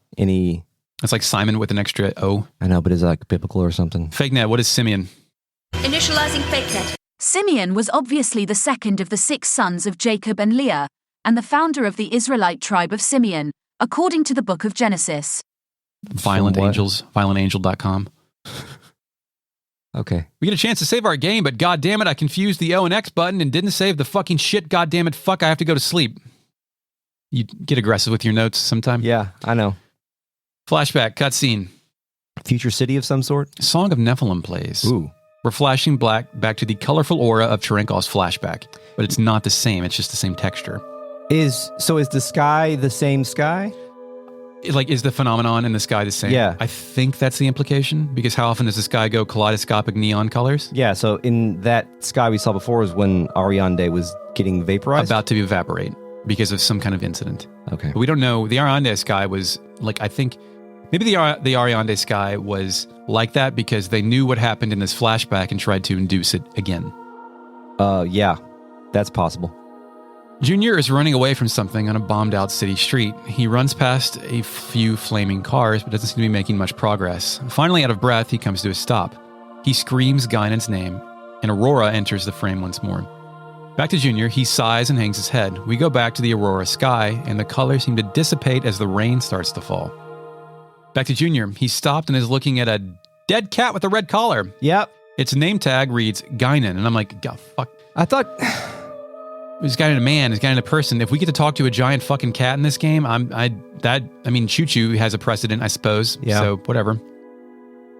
It's like Simon with an extra O. I know, but is it like biblical or something? Fake net, what is Simeon? Initializing fake net. Simeon was obviously the second of the 6 sons of Jacob and Leah, and the founder of the Israelite tribe of Simeon, according to the book of Genesis. Violent Angels, violentangel.com. Okay. We get a chance to save our game, but goddammit, I confused the O and X button and didn't save the fucking shit. Goddammit, fuck, I have to go to sleep. You get aggressive with your notes sometime? Yeah, I know. Flashback, cutscene. Future city of some sort? Song of Nephilim plays. Ooh. We're flashing back to the colorful aura of Cherenkov's flashback, but it's not the same. It's just the same texture. Is the sky the same sky? Like, is the phenomenon in the sky the same? Yeah. I think that's the implication, because how often does the sky go kaleidoscopic neon colors? Yeah, so in that sky we saw before is when Ariande was getting vaporized? About to evaporate because of some kind of incident. Okay. But we don't know. The Ariande sky was, like, I think, maybe the Ariande sky was like that because they knew what happened in this flashback and tried to induce it again. Yeah, that's possible. Junior is running away from something on a bombed-out city street. He runs past a few flaming cars, but doesn't seem to be making much progress. Finally, out of breath, he comes to a stop. He screams Guinan's name, and Aurora enters the frame once more. Back to Junior, he sighs and hangs his head. We go back to the Aurora sky, and the colors seem to dissipate as the rain starts to fall. Back to Junior, he stopped and is looking at a dead cat with a red collar. Yep. Its name tag reads Guinan, and I'm like, God, fuck. I thought... Is Guinan a man? Is Guinan a person? If we get to talk to a giant fucking cat in this game, Choo Choo has a precedent, I suppose. Yeah. So, whatever.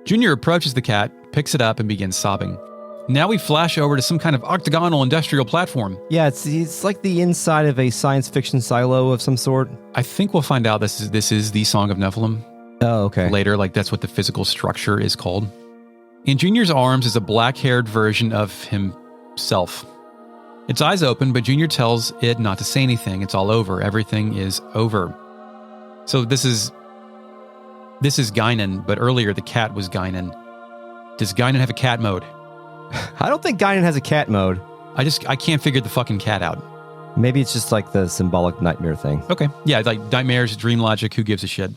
Junior approaches the cat, picks it up, and begins sobbing. Now we flash over to some kind of octagonal industrial platform. Yeah, it's like the inside of a science fiction silo of some sort. I think we'll find out this is the Song of Nephilim. Oh, okay. Later, like that's what the physical structure is called. In Junior's arms is a black-haired version of himself. Its eyes open, but Junior tells it not to say anything. It's all over. Everything is over. So this is Guinan, but earlier the cat was Guinan. Does Guinan have a cat mode? I don't think Guinan has a cat mode. I can't figure the fucking cat out. Maybe it's just like the symbolic nightmare thing. Okay. Yeah, like nightmares, dream logic, who gives a shit?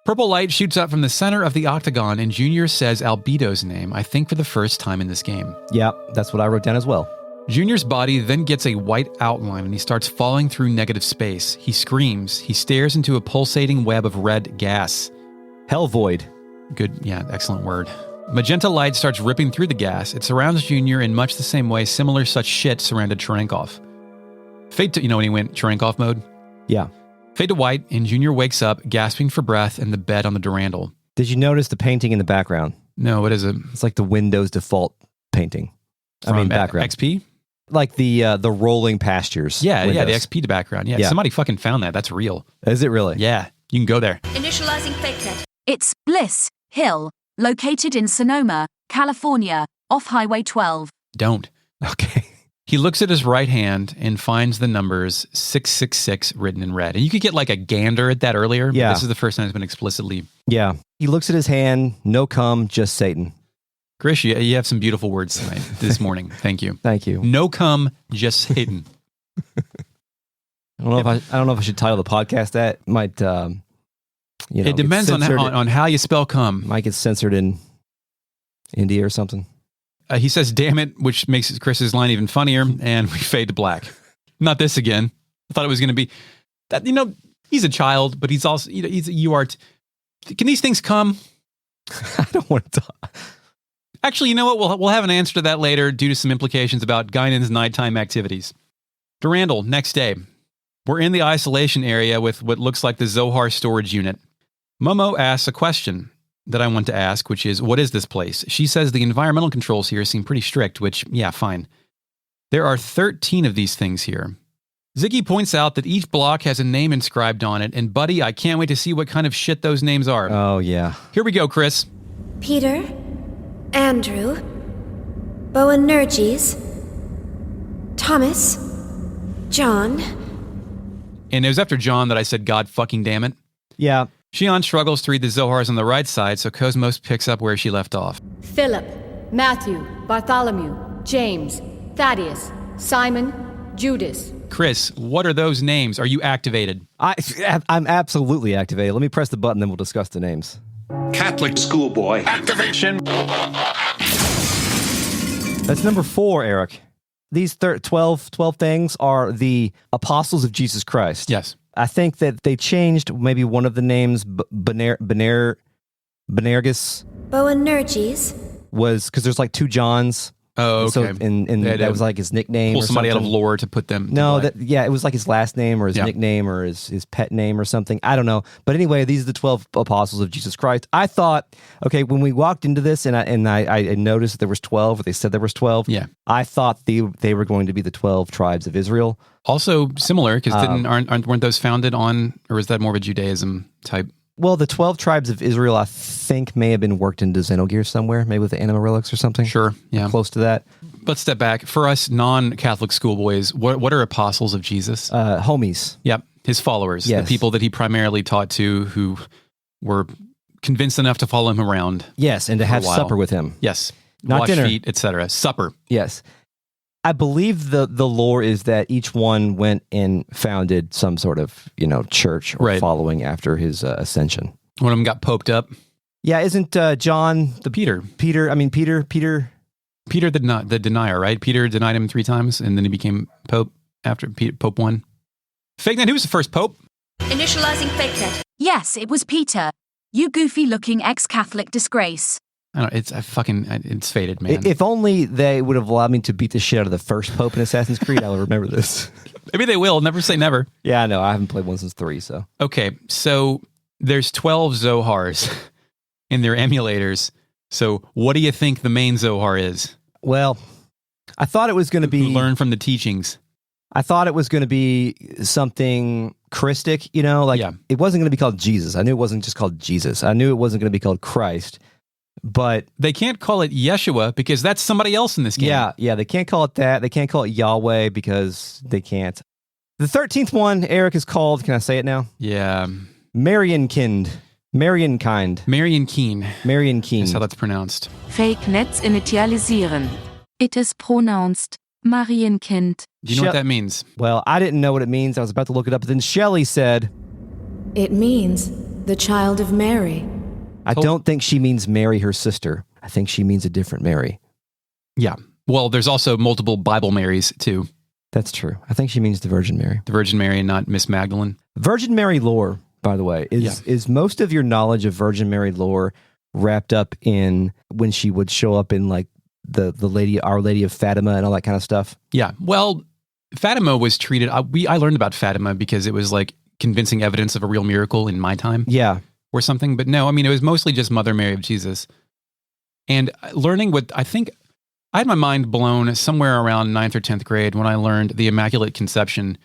Purple light shoots up from the center of the octagon, and Junior says Albedo's name, I think for the first time in this game. Yeah, that's what I wrote down as well. Junior's body then gets a white outline and he starts falling through negative space. He screams. He stares into a pulsating web of red gas. Hell void. Good, yeah, excellent word. Magenta light starts ripping through the gas. It surrounds Junior in much the same way similar such shit surrounded Cherenkov. Fade to, when he went Cherenkov mode? Yeah. Fade to white, and Junior wakes up, gasping for breath, in the bed on the Durandal. Did you notice the painting in the background? No, what is it? It's like the Windows default painting. Background. XP? Like the rolling pastures. Yeah, windows. the XP background. Yeah, somebody fucking found that. That's real. Is it really? Yeah, you can go there. Initializing fake net. It's Bliss Hill, located in Sonoma, California, off Highway 12. Don't. Okay. He looks at his right hand and finds the numbers 666 written in red. And you could get like a gander at that earlier. Yeah. But this is the first time it's been explicitly. Yeah. He looks at his hand. No cum, just Satan. Chris, you have some beautiful words tonight, this morning. Thank you. Thank you. No cum, just Satan. I don't know if I should title the podcast that. Might it depends on how you spell cum. Might get censored in India or something. He says, damn it, which makes Chris's line even funnier, and we fade to black. Not this again. I thought it was going to be that, he's a child, but he's also, he's a UART. Can these things come? I don't want to talk. Actually, you know what? We'll have an answer to that later due to some implications about Guinan's nighttime activities. Durandal, next day. We're in the isolation area with what looks like the Zohar storage unit. Momo asks a question that I want to ask, which is, what is this place? She says the environmental controls here seem pretty strict, which, yeah, fine. There are 13 of these things here. Ziggy points out that each block has a name inscribed on it, and buddy, I can't wait to see what kind of shit those names are. Oh, yeah. Here we go, Chris. Peter, Andrew, Boanerges, Thomas, John. And it was after John that I said, God fucking damn it. Yeah. Shion struggles to read the Zohars on the right side, so Cosmos picks up where she left off. Philip, Matthew, Bartholomew, James, Thaddeus, Simon, Judas. Chris, what are those names? Are you activated? I'm absolutely activated. Let me press the button, then we'll discuss the names. Catholic schoolboy. Activation. That's number 4, Eric. These 12 things are the apostles of Jesus Christ. Yes. I think that they changed maybe one of the names, Boanerges. Boanerges. Was because there's like 2 Johns. Oh, okay. So, and that was like his nickname. Pull or somebody something. out of lore to put them. No, it was like his last name or his nickname or his pet name or something. I don't know. But anyway, these are the 12 apostles of Jesus Christ. I thought, okay, when we walked into this and I noticed that there was 12, or they said there was 12. Yeah. I thought they were going to be the 12 tribes of Israel. Also similar, because weren't those founded on, or was that more of a Judaism type? Well, the 12 tribes of Israel, I think, may have been worked into Xenogears somewhere, maybe with the Anima Relics or something. Sure, yeah. Close to that. Let's step back. For us non-Catholic schoolboys, what are apostles of Jesus? Homies. Yep, his followers. Yes. The people that he primarily taught to, who were convinced enough to follow him around. Yes, and to have supper with him. Yes. Not wash dinner. feet, etc. Supper. Yes. I believe the lore is that each one went and founded some sort of, church or following after his ascension. One of them got poped up. Yeah, isn't John the Peter? Peter the denier, right? Peter denied him 3 times, and then he became Pope after Pope 1. Fake net, who was the first Pope? Initializing fake net. Yes, it was Peter. You goofy-looking ex-Catholic disgrace. I don't know, it's faded, man. If only they would have allowed me to beat the shit out of the first Pope in Assassin's Creed, I would remember this. Maybe they will. Never say never. Yeah, I know. I haven't played one since 3, so. Okay, so there's 12 Zohars in their emulators. So what do you think the main Zohar is? Well, I thought it was going to be... Learn from the teachings. I thought it was going to be something Christic, it wasn't going to be called Jesus. I knew it wasn't just called Jesus. I knew it wasn't going to be called Christ. But they can't call it Yeshua because that's somebody else in this game. Yeah, they can't call it that. They can't call it Yahweh because they can't. The 13th one, Eric, is called, can I say it now? Yeah. Marienkind. Marienkeen. That's how that's pronounced. Fake nets initialisieren. It is pronounced Marienkind. Do you know what that means? Well, I didn't know what it means. I was about to look it up, but then Shelley said... It means the child of Mary. I don't think she means Mary, her sister. I think she means a different Mary. Yeah. Well, there's also multiple Bible Marys, too. That's true. I think she means the Virgin Mary. The Virgin Mary and not Miss Magdalene. Virgin Mary lore, by the way, is most of your knowledge of Virgin Mary lore wrapped up in when she would show up in like the lady, Our Lady of Fatima and all that kind of stuff. Yeah. Well, Fatima was treated, I learned about Fatima because it was like convincing evidence of a real miracle in my time. Yeah. Or something. But no, I mean, it was mostly just Mother Mary of Jesus. And learning what I think, I had my mind blown somewhere around 9th or 10th grade when I learned the Immaculate Conception,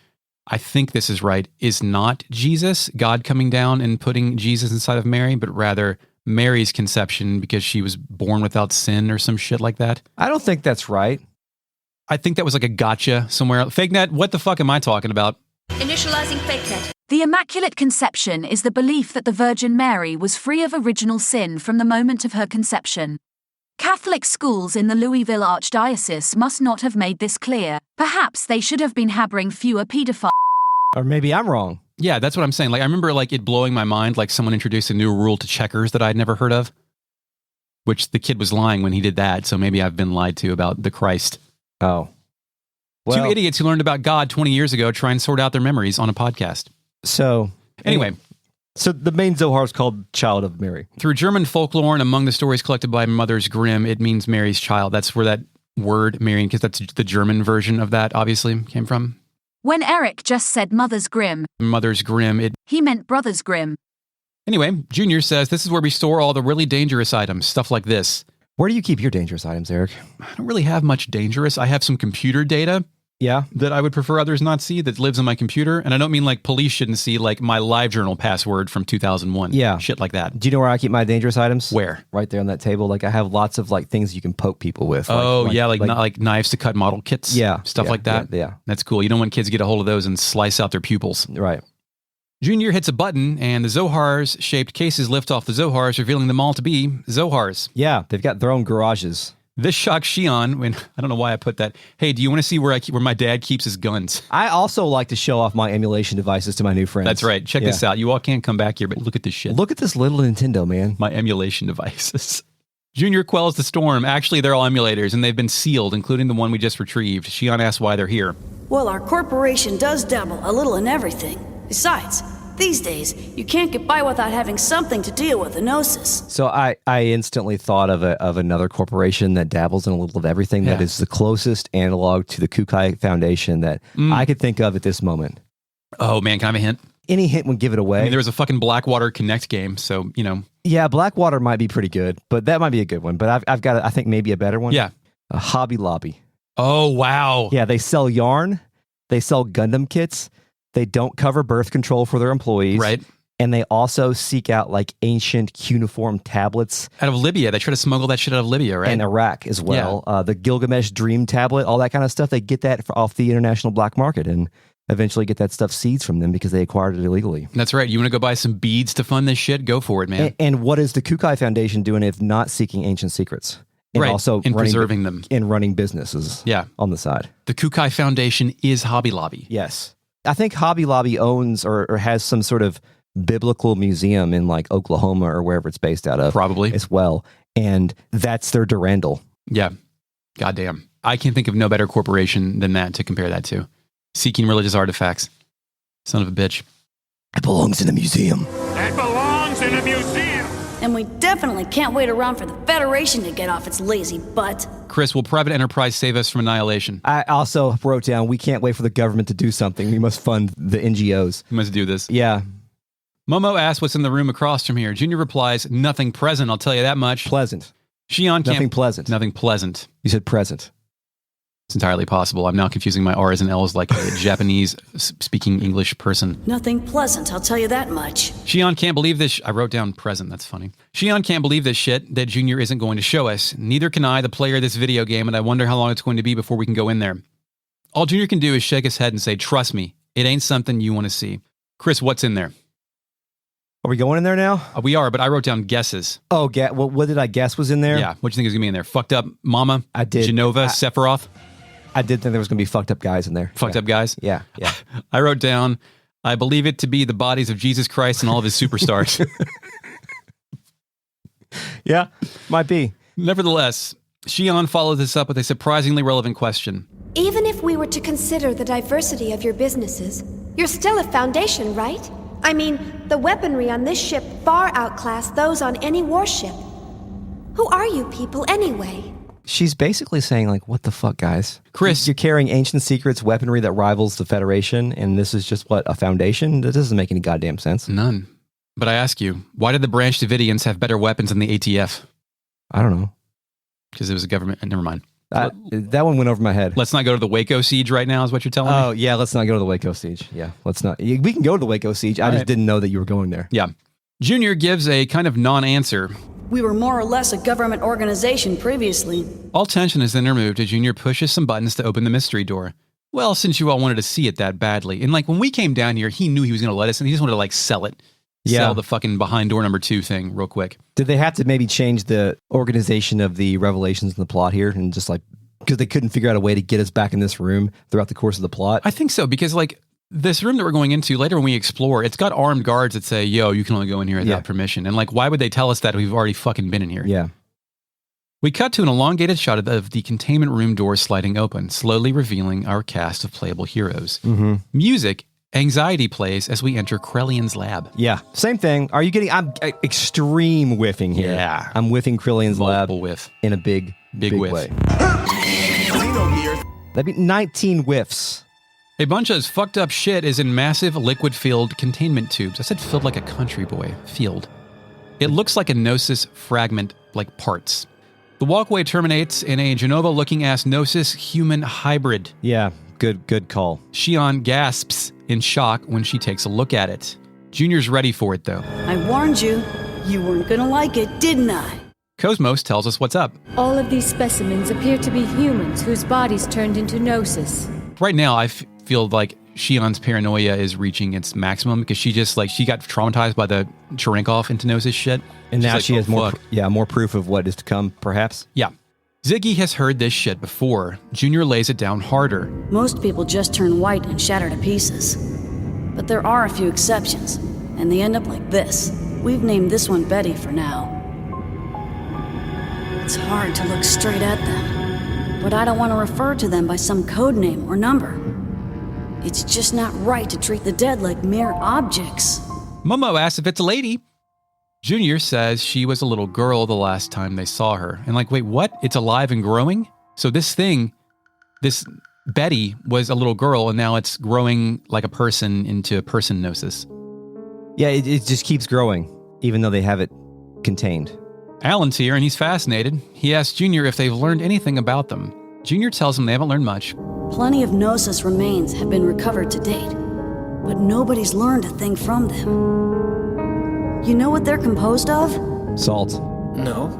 I think this is right, is not Jesus, God coming down and putting Jesus inside of Mary, but rather Mary's conception because she was born without sin or some shit like that. I don't think that's right. I think that was like a gotcha somewhere. FakeNet, what the fuck am I talking about? Initializing FakeNet. The Immaculate Conception is the belief that the Virgin Mary was free of original sin from the moment of her conception. Catholic schools in the Louisville Archdiocese must not have made this clear. Perhaps they should have been harboring fewer pedophiles. Or maybe I'm wrong. Yeah, that's what I'm saying. Like, I remember like it blowing my mind, like someone introduced a new rule to checkers that I'd never heard of, which the kid was lying when he did that. So maybe I've been lied to about the Christ. Oh. Well, 2 idiots who learned about God 20 years ago try and sort out their memories on a podcast. So anyway. So the main Zohar is called Child of Mary. Through German folklore and among the stories collected by Mothers Grimm, it means Mary's child. That's where that word Marian, because that's the German version of that, obviously, came from. When Eric just said Mother's Grimm, Mother's Grimm, he meant Brothers Grimm. Anyway, Junior says this is where we store all the really dangerous items, stuff like this. Where do you keep your dangerous items, Eric? I don't really have much dangerous. I have some computer data. Yeah. That I would prefer others not see that lives on my computer. And I don't mean like police shouldn't see like my LiveJournal password from 2001. Yeah. Shit like that. Do you know where I keep my dangerous items? Where? Right there on that table. Like I have lots of like things you can poke people with. Like knives to cut model kits. Yeah. Stuff like that. Yeah. That's cool. You don't want kids to get a hold of those and slice out their pupils. Right. Junior hits a button and the Zohars shaped cases lift off the Zohars, revealing them all to be Zohars. Yeah. They've got their own garages. This shocks Shion when, I don't know why I put that. Hey, do you want to see where my dad keeps his guns? I also like to show off my emulation devices to my new friends. That's right. Check this out. You all can't come back here, but look at this shit. Look at this little Nintendo, man. My emulation devices. Junior quells the storm. Actually, they're all emulators, and they've been sealed, including the one we just retrieved. Shion asks why they're here. Well, our corporation does dabble a little in everything. Besides, these days, you can't get by without having something to deal with the Nosis. So I instantly thought of another corporation that dabbles in a little of everything that is the closest analog to the Kukai Foundation that I could think of at this moment. Oh, man, can I have a hint? Any hint would give it away. I mean, there was a fucking Blackwater Connect game, so, you know. Yeah, Blackwater might be pretty good, but that might be a good one. But I've got, I think, maybe a better one. Yeah. A Hobby Lobby. Oh, wow. Yeah, they sell yarn. They sell Gundam kits. They don't cover birth control for their employees. Right. And they also seek out like ancient cuneiform tablets. Out of Libya. They try to smuggle that shit out of Libya, right? And Iraq as well. Yeah. The Gilgamesh Dream Tablet, all that kind of stuff. They get that off the international black market and eventually get that stuff seized from them because they acquired it illegally. That's right. You want to go buy some beads to fund this shit? Go for it, man. And what is the Kukai Foundation doing if not seeking ancient secrets? And also preserving them. And running businesses on the side. The Kukai Foundation is Hobby Lobby. Yes. I think Hobby Lobby owns or has some sort of biblical museum in like Oklahoma or wherever it's based out of. Probably. As well. And that's their Durandal. Yeah. Goddamn. I can think of no better corporation than that to compare that to. Seeking religious artifacts. Son of a bitch. It belongs in a museum. That belongs in a museum. And we definitely can't wait around for the Federation to get off its lazy butt. Chris, will private enterprise save us from annihilation? I also wrote down, we can't wait for the government to do something. We must fund the NGOs. We must do this. Yeah. Momo asks what's in the room across from here. Junior replies, nothing present, I'll tell you that much. Pleasant. Shion can't... Nothing pleasant. Nothing pleasant. You said present. It's entirely possible. I'm now confusing my R's and L's like a Japanese-speaking English person. Nothing pleasant, I'll tell you that much. Shion can't believe this. I wrote down present. That's funny. Shion can't believe this shit that Junior isn't going to show us. Neither can I, the player of this video game, and I wonder how long it's going to be before we can go in there. All Junior can do is shake his head and say, trust me, it ain't something you want to see. Chris, what's in there? Are we going in there now? We are, but I wrote down guesses. Oh, what did I guess was in there? Yeah, what do you think is going to be in there? Fucked up Momma? I did. Genova? Sephiroth? I did think there was going to be fucked up guys in there. Fucked up guys? Yeah. I wrote down, I believe it to be the bodies of Jesus Christ and all of his superstars. Yeah, might be. Nevertheless, Shion followed this up with a surprisingly relevant question. Even if we were to consider the diversity of your businesses, you're still a foundation, right? I mean, the weaponry on this ship far outclass those on any warship. Who are you people anyway? She's basically saying, like, what the fuck, guys? Chris, you're carrying ancient secrets, weaponry that rivals the Federation, and this is just, what, a foundation? That doesn't make any goddamn sense. None. But I ask you, why did the Branch Davidians have better weapons than the ATF? I don't know. Because it was a government... Never mind. That one went over my head. Let's not go to the Waco siege right now, is what you're telling me? Oh, yeah, let's not go to the Waco siege. Yeah, let's not. We can go to the Waco siege. I just didn't know that you were going there. Yeah. Junior gives a kind of non-answer. We were more or less a government organization previously. All tension is then removed as Junior pushes some buttons to open the mystery door. Well, since you all wanted to see it that badly. And like when we came down here, he knew he was going to let us, and he just wanted to like sell it. Yeah. Sell the fucking behind door number 2 thing real quick. Did they have to maybe change the organization of the revelations in the plot here and just like, because they couldn't figure out a way to get us back in this room throughout the course of the plot? I think so, because like this room that we're going into later when we explore, it's got armed guards that say, yo, you can only go in here without permission. And like, why would they tell us that if we've already fucking been in here? Yeah. We cut to an elongated shot of the containment room door sliding open, slowly revealing our cast of playable heroes. Mm-hmm. Music, anxiety plays as we enter Krellian's lab. Yeah, same thing. Are you getting... I'm extreme whiffing here. Yeah. I'm whiffing Krellian's lab whiff. in a big whiff. way. That'd be 19 whiffs. A bunch of fucked up shit is in massive liquid-filled containment tubes. I said filled like a country boy. Field. It looks like a Nosis fragment, like parts. The walkway terminates in a Genova-looking ass Nosis human hybrid. Yeah, good call. Shion gasps in shock when she takes a look at it. Junior's ready for it, though. I warned you. You weren't gonna like it, didn't I? Cosmos tells us what's up. All of these specimens appear to be humans whose bodies turned into Gnosis. Right now, I feel like Shion's paranoia is reaching its maximum because she got traumatized by the Cherenkov into Gnosis shit. And She's now like, she has fuck. more proof of what is to come, perhaps? Yeah. Ziggy has heard this shit before. Junior lays it down harder. Most people just turn white and shatter to pieces. But there are a few exceptions, and they end up like this. We've named this one Betty for now. It's hard to look straight at them, but I don't want to refer to them by some code name or number. It's just not right to treat the dead like mere objects. Momo asks if it's a lady. Junior says she was a little girl the last time they saw her. And like, wait, what? It's alive and growing? So this Betty was a little girl, and now it's growing like a person into a person Gnosis. Yeah, it just keeps growing, even though they have it contained. Alan's here, and he's fascinated. He asks Junior if they've learned anything about them. Junior tells him they haven't learned much. Plenty of Gnosis remains have been recovered to date, but nobody's learned a thing from them. You know what they're composed of? Salt. No.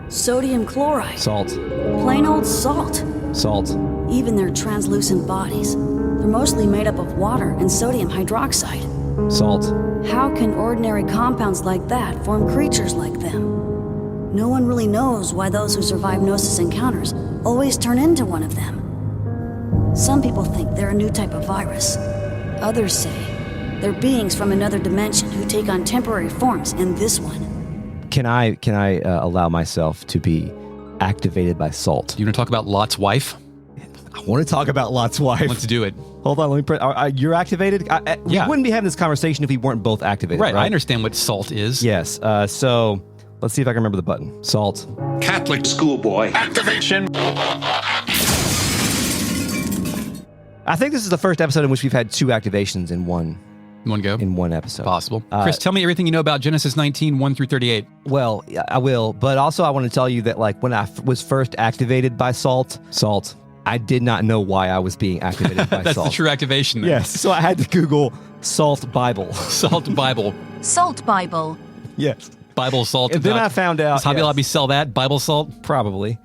Sodium chloride. Salt. Plain old salt. Salt. Even their translucent bodies. They're mostly made up of water and sodium hydroxide. Salt. How can ordinary compounds like that form creatures like them? No one really knows why those who survive Gnosis encounters always turn into one of them. Some people think they're a new type of virus. Others say they're beings from another dimension who take on temporary forms in this one. Can I allow myself to be activated by salt? You want to talk about Lot's wife? I want to talk about Lot's wife. Let's do it. Hold on, let me press. You're activated? We wouldn't be having this conversation if we weren't both activated, right? I understand what salt is. Yes. So let's see if I can remember the button. Salt. Catholic schoolboy. Activation. I think this is the first episode in which we've had 2 activations in one go. In one episode. Possible. Chris, tell me everything you know about Genesis 19, 1 through 38. Well, I will, but also I want to tell you that like when I was first activated by salt, I did not know why I was being activated by That's salt. the true activation. Then. Yes, so I had to Google Salt Bible. Salt Bible. Salt Bible. Yes. Bible salt. And then I found out. Does Hobby Lobby sell that? Bible salt? Probably.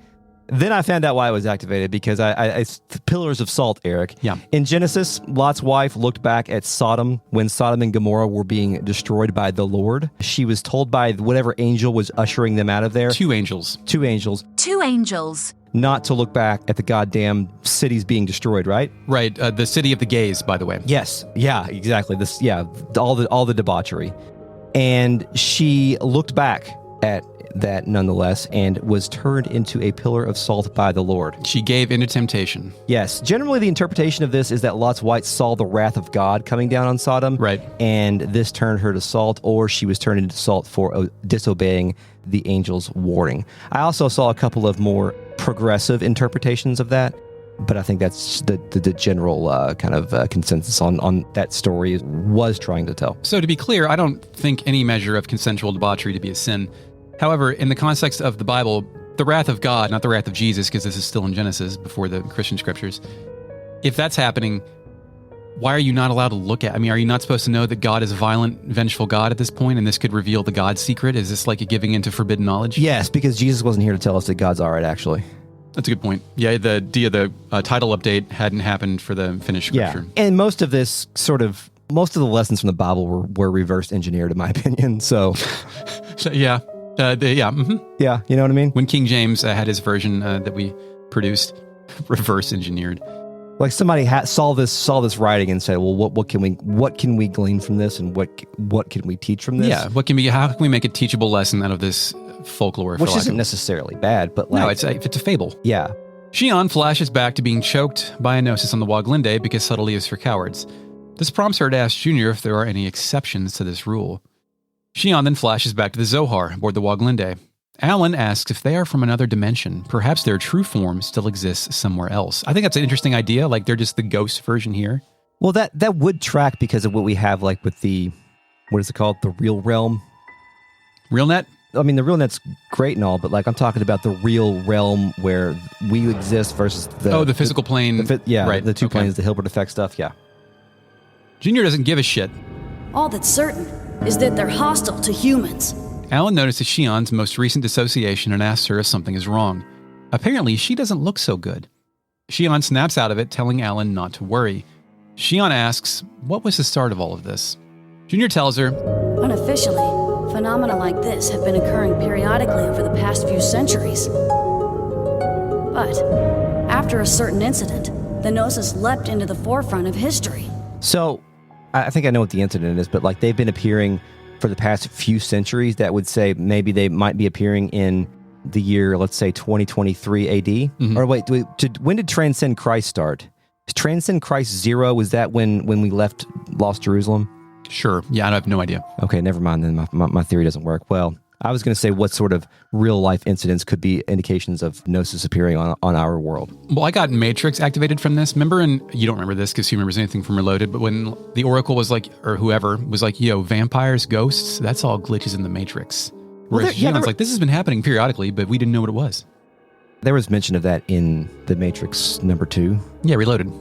Then I found out why it was activated because it's the pillars of salt, Eric. Yeah. In Genesis, Lot's wife looked back at Sodom when Sodom and Gomorrah were being destroyed by the Lord. She was told by whatever angel was ushering them out of there. 2 angels. 2 angels. 2 angels. Not to look back at the goddamn cities being destroyed, right? Right. The city of the gays, by the way. Yes. Yeah, exactly. All the debauchery. And she looked back at that nonetheless, and was turned into a pillar of salt by the Lord. She gave into temptation. Yes. Generally, the interpretation of this is that Lot's wife saw the wrath of God coming down on Sodom. Right. And this turned her to salt, or she was turned into salt for disobeying the angel's warning. I also saw a couple of more progressive interpretations of that, but I think that's the general consensus on that story was trying to tell. So to be clear, I don't think any measure of consensual debauchery to be a sin. However, in the context of the Bible, the wrath of God, not the wrath of Jesus, because this is still in Genesis before the Christian scriptures, if that's happening, why are you not allowed to look at? I mean, are you not supposed to know that God is a violent, vengeful God at this point, and this could reveal the God secret? Is this like a giving into forbidden knowledge? Yes, because Jesus wasn't here to tell us that God's all right, actually. That's a good point. Yeah, the title update hadn't happened for the finished scripture. Yeah, and most of the lessons from the Bible were reverse engineered, in my opinion. So yeah. Yeah, you know what I mean? When King James had his version that we produced, reverse engineered. Like somebody saw this writing and said, "Well, what can we glean from this, and what can we teach from this?" Yeah, how can we make a teachable lesson out of this folklore? Which isn't necessarily bad, but no, it's a fable. Yeah. Shion flashes back to being choked by a Nosis on the Woglinde because subtlety is for cowards. This prompts her to ask Junior if there are any exceptions to this rule. Shion then flashes back to the Zohar aboard the Woglinde. Alan asks if they are from another dimension. Perhaps their true form still exists somewhere else. I think that's an interesting idea, like they're just the ghost version here. Well, that would track because of what we have like with the, what is it called? The real realm? RealNet? I mean, the RealNet's great and all, but like I'm talking about the real realm where we exist versus the physical plane. Right. The two planes, the Hilbert effect stuff, yeah. Junior doesn't give a shit. All that's certain is that they're hostile to humans. Alan notices Shion's most recent dissociation and asks her if something is wrong. Apparently, she doesn't look so good. Shion snaps out of it, telling Alan not to worry. Shion asks, what was the start of all of this? Junior tells her, unofficially, phenomena like this have been occurring periodically over the past few centuries. But after a certain incident, the Nosis leapt into the forefront of history. So, I think I know what the incident is, but like they've been appearing for the past few centuries. That would say maybe they might be appearing in the year, let's say 2023 AD. Mm-hmm. Or wait, when did Transcend Christ start? Is Transcend Christ 0? Was that when we left Lost Jerusalem? Sure. Yeah, I have no idea. Okay, never mind then. My theory doesn't work. Well, I was going to say what sort of real-life incidents could be indications of Gnosis appearing on our world. Well, I got Matrix activated from this. Remember, and you don't remember this because who remembers anything from Reloaded, but when the Oracle was like, or whoever was like, yo, vampires, ghosts, that's all glitches in the Matrix. Whereas Shion's like, this has been happening periodically, but we didn't know what it was. There was mention of that in the Matrix number 2. Yeah, Reloaded.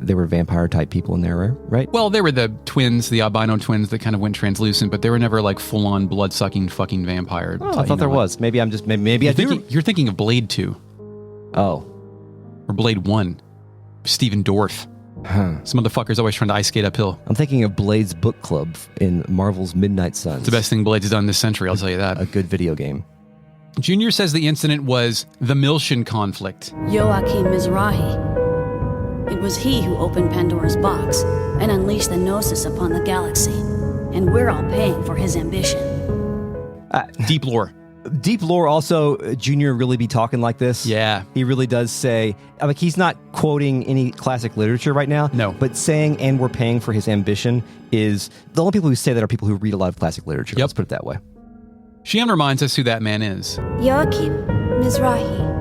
There were vampire-type people in there, right? Well, there were the twins, the albino twins that kind of went translucent, but they were never like full-on blood-sucking fucking vampire. Oh, I thought there was. Maybe I'm just... Maybe You're thinking of Blade 2. Oh. Or Blade 1. Steven Dorff. Huh. Some motherfucker's always trying to ice skate uphill. I'm thinking of Blade's Book Club in Marvel's Midnight Suns. It's the best thing Blade's done this century, I'll tell you that. A good video game. Junior says the incident was the Miltian conflict. Joachim Mizrahi. It was he who opened Pandora's box and unleashed the Gnosis upon the galaxy. And we're all paying for his ambition. Deep lore. Deep lore also, Junior really be talking like this? Yeah. He really does say, like he's not quoting any classic literature right now. No. But saying, and we're paying for his ambition is, the only people who say that are people who read a lot of classic literature. Yep. Let's put it that way. Shion reminds us who that man is. Joachim Mizrahi,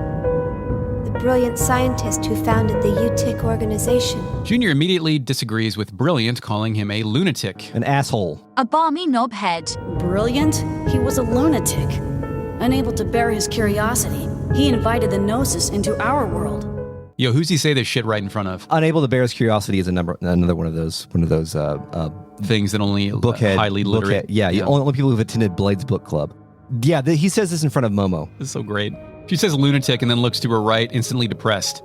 the brilliant scientist who founded the UTIC organization. Junior immediately disagrees with Brilliant, calling him a lunatic. An asshole. A balmy knobhead. Brilliant? He was a lunatic. Unable to bear his curiosity, he invited the Gnosis into our world. Yo, who's he say this shit right in front of? Unable to bear his curiosity is another one of those things that only highly literate. Only people who've attended Blade's Book Club. Yeah, he says this in front of Momo. This is so great. She says lunatic and then looks to her right, instantly depressed.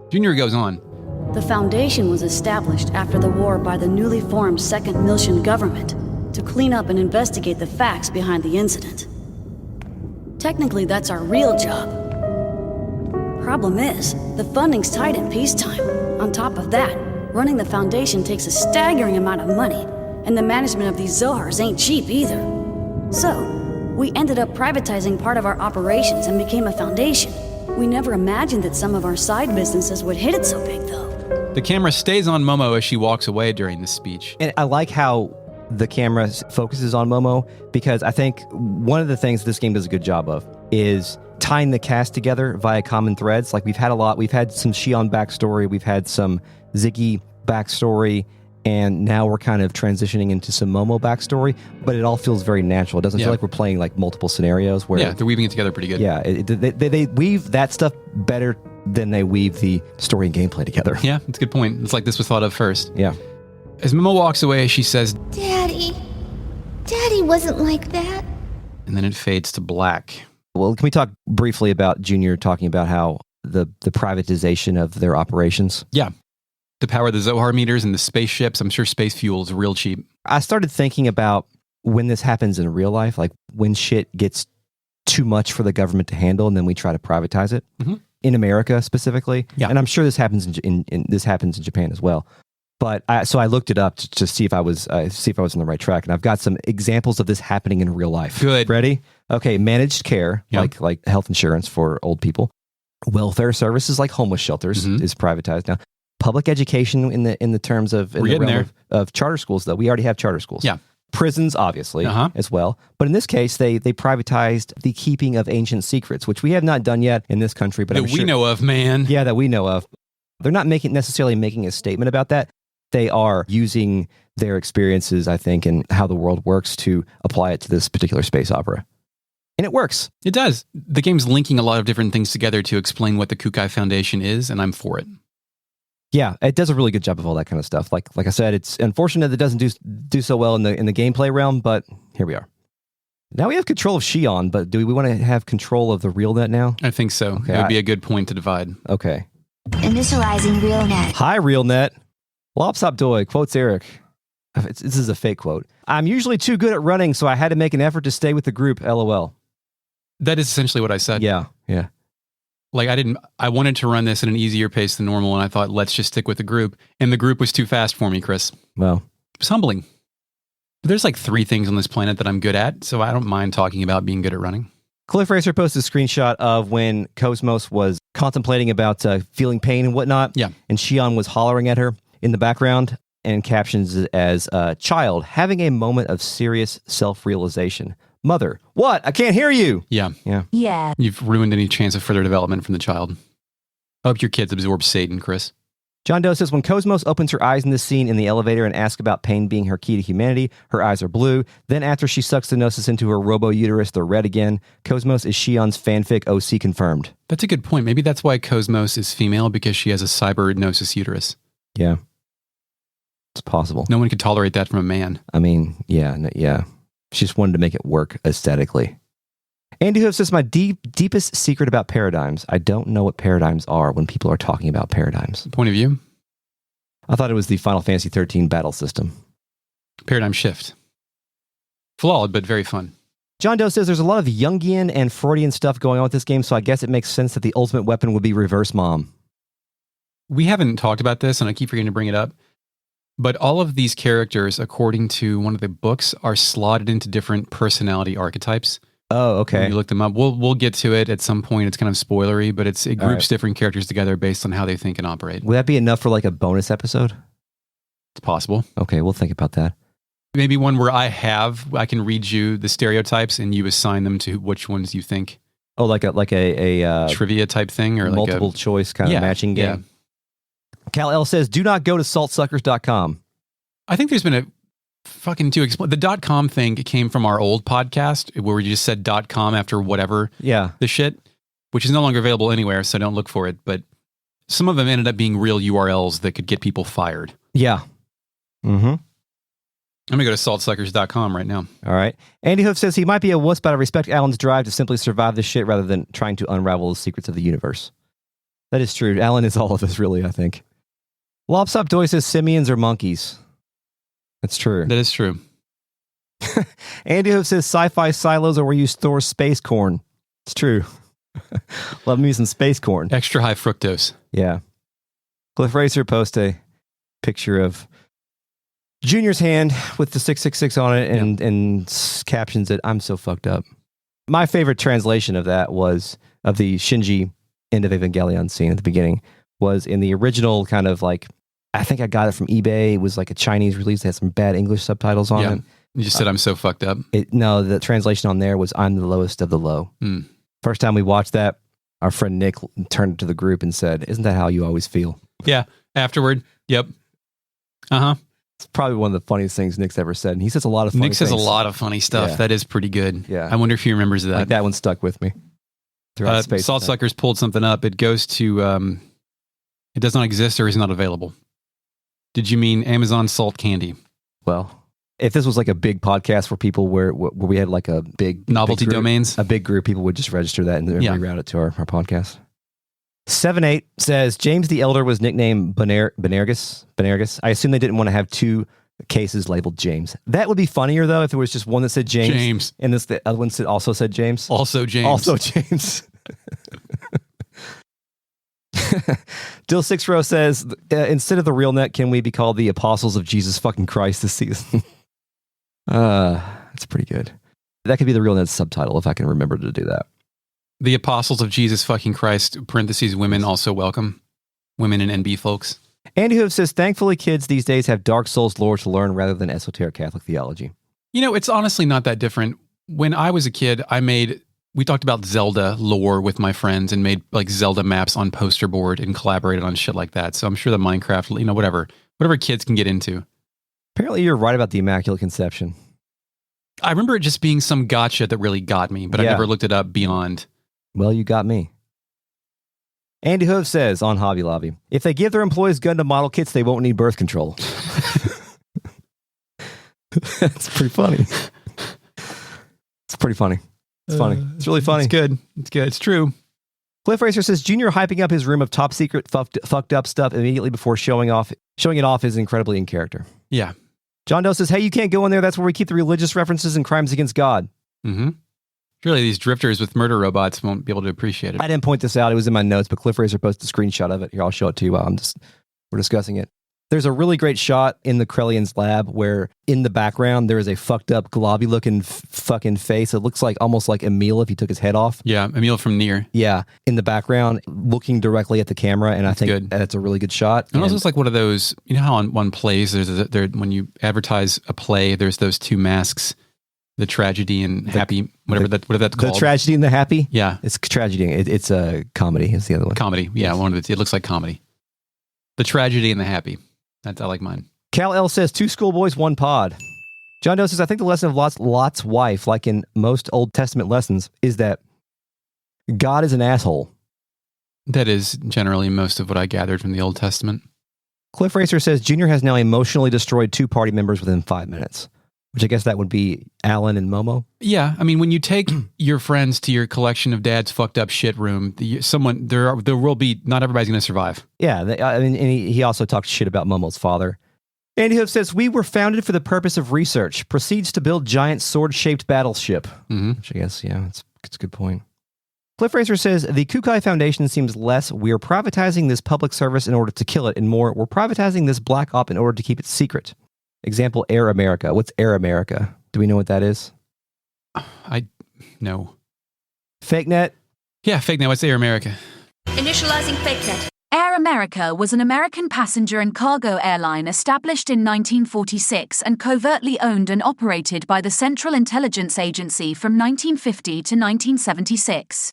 Junior goes on. The Foundation was established after the war by the newly formed Second Miltian government to clean up and investigate the facts behind the incident. Technically, that's our real job. Problem is, the funding's tight in peacetime. On top of that, running the Foundation takes a staggering amount of money, and the management of these Zohars ain't cheap either. So, We ended up privatizing part of our operations and became a foundation. We never imagined that some of our side businesses would hit it so big, though. The camera stays on Momo as she walks away during this speech. And I like how the camera focuses on Momo, because I think one of the things this game does a good job of is tying the cast together via common threads. Like we've had some Shion backstory, we've had some Ziggy backstory, and now we're kind of transitioning into some Momo backstory, but it all feels very natural. It doesn't feel like we're playing like multiple scenarios where... Yeah, they're weaving it together pretty good. Yeah, they weave that stuff better than they weave the story and gameplay together. Yeah, that's a good point. It's like this was thought of first. Yeah. As Momo walks away, she says, Daddy wasn't like that. And then it fades to black. Well, can we talk briefly about Junior talking about how the privatization of their operations? Yeah. To power the Zohar meters and the spaceships, I'm sure space fuel is real cheap. I started thinking about when this happens in real life, like when shit gets too much for the government to handle and then we try to privatize it. Mm-hmm. In America specifically. Yeah. And I'm sure this happens this happens in Japan as well. But I looked it up to see if I was on the right track, and I've got some examples of this happening in real life. Good. Ready? Okay, managed care, like health insurance for old people. Welfare services like homeless shelters is privatized now. Public education in the terms of of charter schools, though. We already have charter schools. Yeah. Prisons, obviously, as well. But in this case, they privatized the keeping of ancient secrets, which we have not done yet in this country. But that we know of, man. Yeah, that we know of. They're not necessarily making a statement about that. They are using their experiences, I think, and how the world works to apply it to this particular space opera. And it works. It does. The game's linking a lot of different things together to explain what the Kukai Foundation is, and I'm for it. Yeah, it does a really good job of all that kind of stuff. Like I said, it's unfortunate that it doesn't do so well in the gameplay realm, but here we are. Now we have control of Shion, but do we want to have control of the RealNet now? I think so. Okay, it would be a good point to divide. Okay. Initializing RealNet. Hi, RealNet. Lopsop Doy quotes Eric. This is a fake quote. I'm usually too good at running, so I had to make an effort to stay with the group, LOL. That is essentially what I said. Yeah. Like I wanted to run this at an easier pace than normal, and I thought, let's just stick with the group. And the group was too fast for me, Chris. Well. It was humbling. But there's like 3 things on this planet that I'm good at, so I don't mind talking about being good at running. Cliff Racer posted a screenshot of when Cosmos was contemplating about feeling pain and whatnot. Yeah. And Shion was hollering at her in the background, and captions it as child having a moment of serious self-realization. Mother, what? I can't hear you. Yeah. You've ruined any chance of further development from the child. I hope your kids absorb Satan, Chris. John Doe says, when Cosmos opens her eyes in this scene in the elevator and asks about pain being her key to humanity, her eyes are blue. Then after she sucks the Nosis into her robo-uterus, they're red again. Cosmos is Shion's fanfic OC confirmed. That's a good point. Maybe that's why Cosmos is female, because she has a cyber Nosis uterus. Yeah. It's possible. No one could tolerate that from a man. I mean, yeah. She just wanted to make it work aesthetically. Andy Hoof says, my deepest secret about paradigms. I don't know what paradigms are when people are talking about paradigms. Point of view? I thought it was the Final Fantasy 13 battle system. Paradigm shift. Flawed, but very fun. John Doe says, there's a lot of Jungian and Freudian stuff going on with this game, so I guess it makes sense that the ultimate weapon would be reverse mom. We haven't talked about this, and I keep forgetting to bring it up. But all of these characters, according to one of the books, are slotted into different personality archetypes. Oh, okay. When you look them up. We'll get to it at some point. It's kind of spoilery, but it groups different characters together based on how they think and operate. Would that be enough for like a bonus episode? It's possible. Okay, we'll think about that. Maybe one where I can read you the stereotypes and you assign them to which ones you think. Oh, like a trivia type thing, or multiple like choice kind of matching game. Yeah. Cal L says, do not go to saltsuckers.com. I think there's been a fucking the .com thing came from our old podcast where we just said .com after whatever the shit, which is no longer available anywhere, so don't look for it. But some of them ended up being real URLs that could get people fired. Yeah. Mm-hmm. I'm going to go to saltsuckers.com right now. All right. Andy Hoof says he might be a wuss, but I respect Alan's drive to simply survive this shit rather than trying to unravel the secrets of the universe. That is true. Alan is all of us, really, I think. Lopsop Doy says simians are monkeys. That's true. That is true. Andy Hoof says sci-fi silos are where you store space corn. It's true. Love me some space corn. Extra high fructose. Yeah. Cliff Racer posts a picture of Junior's hand with the 666 on it and captions it, I'm so fucked up. My favorite translation of that was, of the Shinji end of Evangelion scene at the beginning, was in the original kind of like, I think I got it from eBay. It was like a Chinese release. It had some bad English subtitles on it. You just said I'm so fucked up. No, the translation on there was I'm the lowest of the low. First time we watched that, our friend Nick turned to the group and said, "Isn't that how you always feel?" Yeah. Afterward. Yep. Uh-huh. It's probably one of the funniest things Nick's ever said. And he says a lot of funny Nick says things. a lot of funny stuff. Yeah. That is pretty good. Yeah. I wonder if he remembers that. Like that one stuck with me. Salt Suckers pulled something up. It goes to, it does not exist or is not available. Did you mean Amazon salt candy? Well, if this was like a big podcast for people where we had like a big novelty big group, domains, a big group, people would just register that and reroute it to our podcast. 7-8 says James the Elder was nicknamed Bonergus. I assume they didn't want to have two cases labeled James. That would be funnier though if there was just one that said James. And the other one also said James. Also James. Also James. Dill 6 Row says, instead of the real net, can we be called the Apostles of Jesus fucking Christ this season? That's pretty good. That could be the real net subtitle if I can remember to do that. The Apostles of Jesus fucking Christ, parentheses, women also welcome. Women and NB folks. Andy Hoof says, thankfully kids these days have Dark Souls lore to learn rather than esoteric Catholic theology. You know, it's honestly not that different. When I was a kid, we talked about Zelda lore with my friends and made like Zelda maps on poster board and collaborated on shit like that. So I'm sure the Minecraft, you know, whatever kids can get into. Apparently you're right about the Immaculate Conception. I remember it just being some gotcha that really got me, but I never looked it up beyond. Well, you got me. Andy Hoof says on Hobby Lobby, if they give their employees Gundam model kits, they won't need birth control. That's pretty funny. It's pretty funny. It's funny. It's really funny. It's good. It's good. It's true. Cliff Racer says Junior hyping up his room of top secret fucked up stuff immediately before showing it off is incredibly in character. Yeah. John Doe says, hey, you can't go in there. That's where we keep the religious references and crimes against God. Mm-hmm. Surely these drifters with murder robots won't be able to appreciate it. I didn't point this out. It was in my notes, but Cliff Racer posted a screenshot of it. Here, I'll show it to you while we're discussing it. There's a really great shot in the Krellian's lab where in the background there is a fucked up globby looking fucking face. It looks like almost like Emil if he took his head off. Yeah, Emil from Nier. Yeah, in the background looking directly at the camera, and I think that's a really good shot. And also it's like one of those, you know how on one plays when you advertise a play, there's those two masks, the tragedy and happy, whatever that's called. The tragedy and the happy? Yeah. It's tragedy. It's a comedy. It's the other one. Comedy. Yeah, one of it looks like comedy. The tragedy and the happy. I like mine. Cal L says, 2 schoolboys, 1 pod. John Doe says, I think the lesson of Lot's wife, like in most Old Testament lessons, is that God is an asshole. That is generally most of what I gathered from the Old Testament. Cliff Racer says, Junior has now emotionally destroyed 2 party members within 5 minutes, which I guess that would be Alan and Momo. Yeah, I mean, when you take your friends to your collection of dad's fucked up shit room, there will be, not everybody's going to survive. Yeah, and he also talked shit about Momo's father. Andy Hoof says, we were founded for the purpose of research. Proceeds to build giant sword-shaped battleship. Mm-hmm. Which I guess, yeah, it's a good point. Cliff Racer says, the Kukai Foundation seems less, we're privatizing this public service in order to kill it, and more, we're privatizing this black op in order to keep it secret. Example, Air America. What's Air America? Do we know what that is? No. Fake Net? Yeah, Fake Net. What's Air America? Initializing Fake Net. Air America was an American passenger and cargo airline established in 1946 and covertly owned and operated by the Central Intelligence Agency from 1950 to 1976.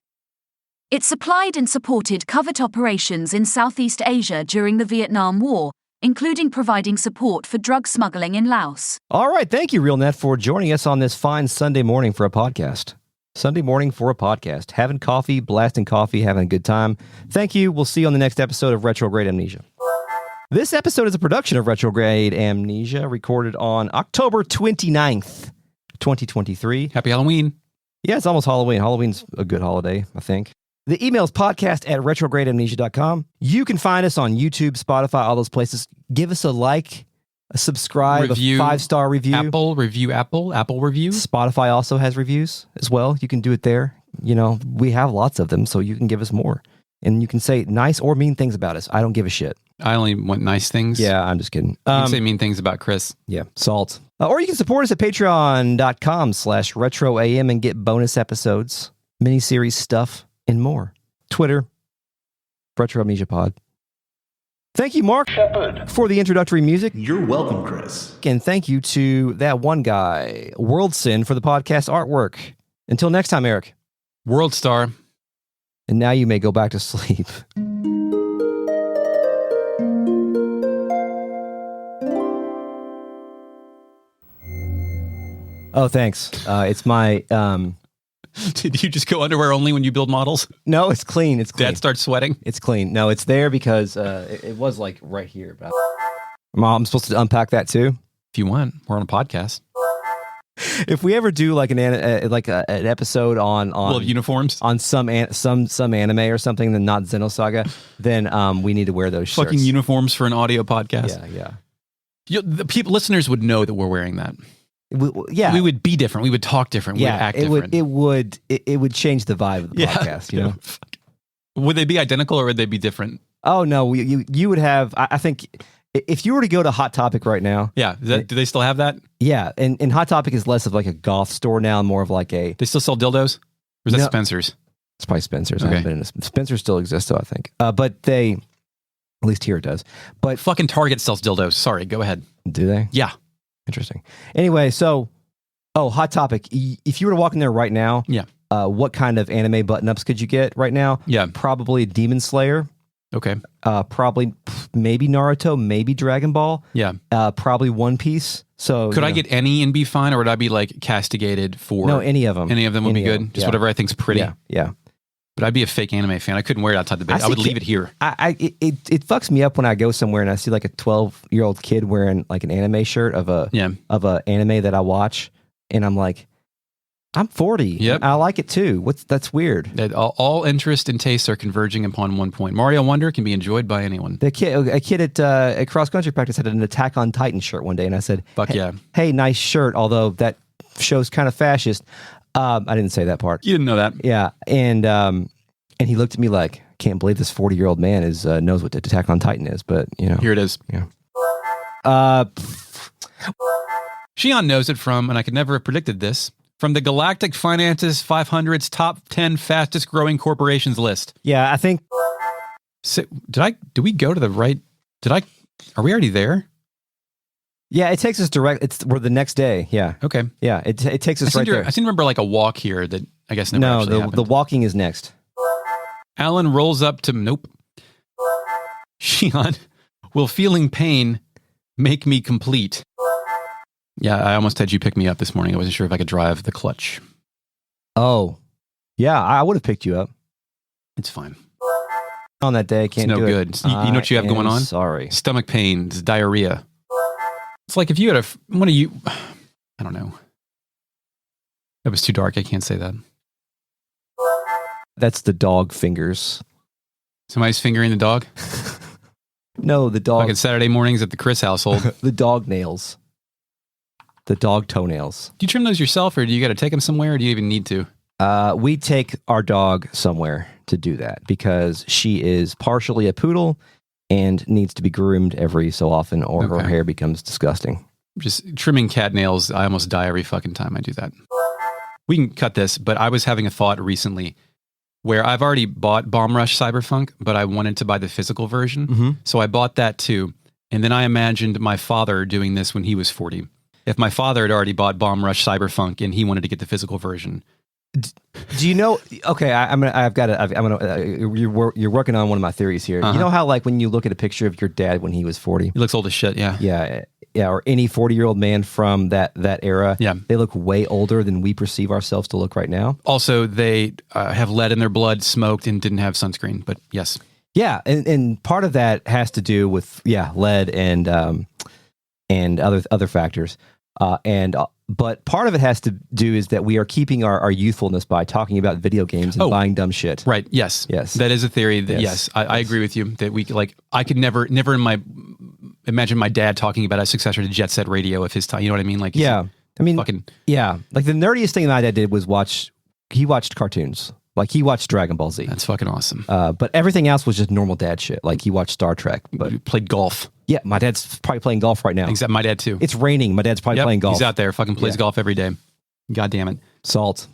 It supplied and supported covert operations in Southeast Asia during the Vietnam War, including providing support for drug smuggling in Laos. All right, thank you, RealNet, for joining us on this fine Sunday morning for a podcast. Sunday morning for a podcast. Having coffee, blasting coffee, having a good time. Thank you. We'll see you on the next episode of Retrograde Amnesia. This episode is a production of Retrograde Amnesia, recorded on October 29th, 2023. Happy Halloween. Yeah, it's almost Halloween. Halloween's a good holiday, I think. The email is podcast@retrogradeamnesia.com. You can find us on YouTube, Spotify, all those places. Give us a like, a subscribe, review, a 5-star review. Apple review. Spotify also has reviews as well. You can do it there. You know, we have lots of them, so you can give us more. And you can say nice or mean things about us. I don't give a shit. I only want nice things. Yeah, I'm just kidding. You can say mean things about Chris. Yeah, salt. Or you can support us at patreon.com/retroam and get bonus episodes, miniseries stuff, and more. Twitter, Retro Amnesia Pod. Thank you, Mark, for the introductory music. You're welcome, Chris. And thank you to that one guy, WorldSyn, for the podcast artwork. Until next time, Eric. World Star. And now you may go back to sleep. Oh, thanks. It's my... Did you just go underwear only when you build models? No, it's clean. It's clean. Dad starts sweating? It's clean. No, it's there because it was like right here. But I'm supposed to unpack that too? If you want. We're on a podcast. If we ever do like an episode on uniforms on some anime or something, then not Xenosaga, then we need to wear those shirts. Fucking uniforms for an audio podcast. Yeah. The listeners would know that we're wearing that. We would be different. We would talk different. We would act different. It would change the vibe of the podcast. You know, would they be identical or would they be different? Oh no, you would have. I think if you were to go to Hot Topic right now, do they still have that? Yeah, and Hot Topic is less of like a goth store now, and more of like a. They still sell dildos, or is that Spencer's? It's probably Spencer's. Okay. I haven't been in Spencer still exists, though I think. But they, at least here it does. But fucking Target sells dildos. Sorry, go ahead. Do they? Yeah. Interesting. Anyway, so, Hot Topic. If you were to walk in there right now, what kind of anime button-ups could you get right now? Yeah. Probably Demon Slayer. Okay. Probably, maybe Naruto, maybe Dragon Ball. Yeah. Probably One Piece. So could I get any and be fine, or would I be like castigated for? No, any of them. Any of them would be good. Just whatever I think's pretty. Yeah. But I'd be a fake anime fan. I couldn't wear it outside the bed. I would leave it here. It fucks me up when I go somewhere and I see like a 12-year-old kid wearing like an anime shirt of a anime that I watch, and I'm like, I'm 40. Yep. I like it too. That's weird. All interest and tastes are converging upon one point. Mario Wonder can be enjoyed by anyone. A kid at cross country practice had an Attack on Titan shirt one day, and I said, "Fuck yeah! Hey, nice shirt." Although that show's kind of fascist. I didn't say that part. You didn't know that. Yeah, and he looked at me like, "Can't believe this 40-year-old man knows what Attack on Titan is." But you know, here it is. Yeah. Shion knows it from, and I could never have predicted this, from the Galactic Finance's 500's top 10 fastest growing corporations list. Yeah, I think. So, did we go to the right? Are we already there? Yeah, it takes us direct. We're the next day. Yeah. Okay. Yeah, it takes us right there. I seem to remember like a walk here that I guess never actually happened. The walking is next. Alan rolls up to nope. Shion, will feeling pain make me complete? Yeah, I almost had you pick me up this morning. I wasn't sure if I could drive the clutch. Oh, yeah, I would have picked you up. It's fine. On that day, can't do it. It's no good. You know what you have going on? Sorry. Stomach pains, diarrhea. It's like if you had one of you, I don't know. That was too dark. I can't say that. That's the dog fingers. Somebody's fingering the dog? No, the dog. Like Saturday mornings at the Chris household. The dog nails. The dog toenails. Do you trim those yourself, or do you got to take them somewhere, or do you even need to? We take our dog somewhere to do that because she is partially a poodle and needs to be groomed every so often, or her hair becomes disgusting. Just trimming cat nails, I almost die every fucking time I do that. We can cut this, but I was having a thought recently where I've already bought Bomb Rush Cyberpunk, but I wanted to buy the physical version. Mm-hmm. So I bought that too. And then I imagined my father doing this when he was 40. If my father had already bought Bomb Rush Cyberpunk and he wanted to get the physical version. Do you know? Okay, you're working on one of my theories here. You know how like when you look at a picture of your dad when he was 40, he looks old as shit. Yeah, or any 40-year-old man from that era. Yeah, they look way older than we perceive ourselves to look right now. Also, they have lead in their blood, smoked, and didn't have sunscreen. But yes, yeah, and part of that has to do with lead and other factors. But part of it has to do is that we are keeping our youthfulness by talking about video games and buying dumb shit. Right. Yes. That is a theory. That, I agree with you that we I could never imagine my dad talking about a successor to Jet Set Radio of his time. You know what I mean? Like, like the nerdiest thing my dad did was he watched cartoons. Like he watched Dragon Ball Z. That's fucking awesome. But everything else was just normal dad shit. Like he watched Star Trek. But he played golf. Yeah, my dad's probably playing golf right now. Except my dad too. It's raining. My dad's probably playing golf. He's out there, fucking plays golf every day. God damn it. Salt.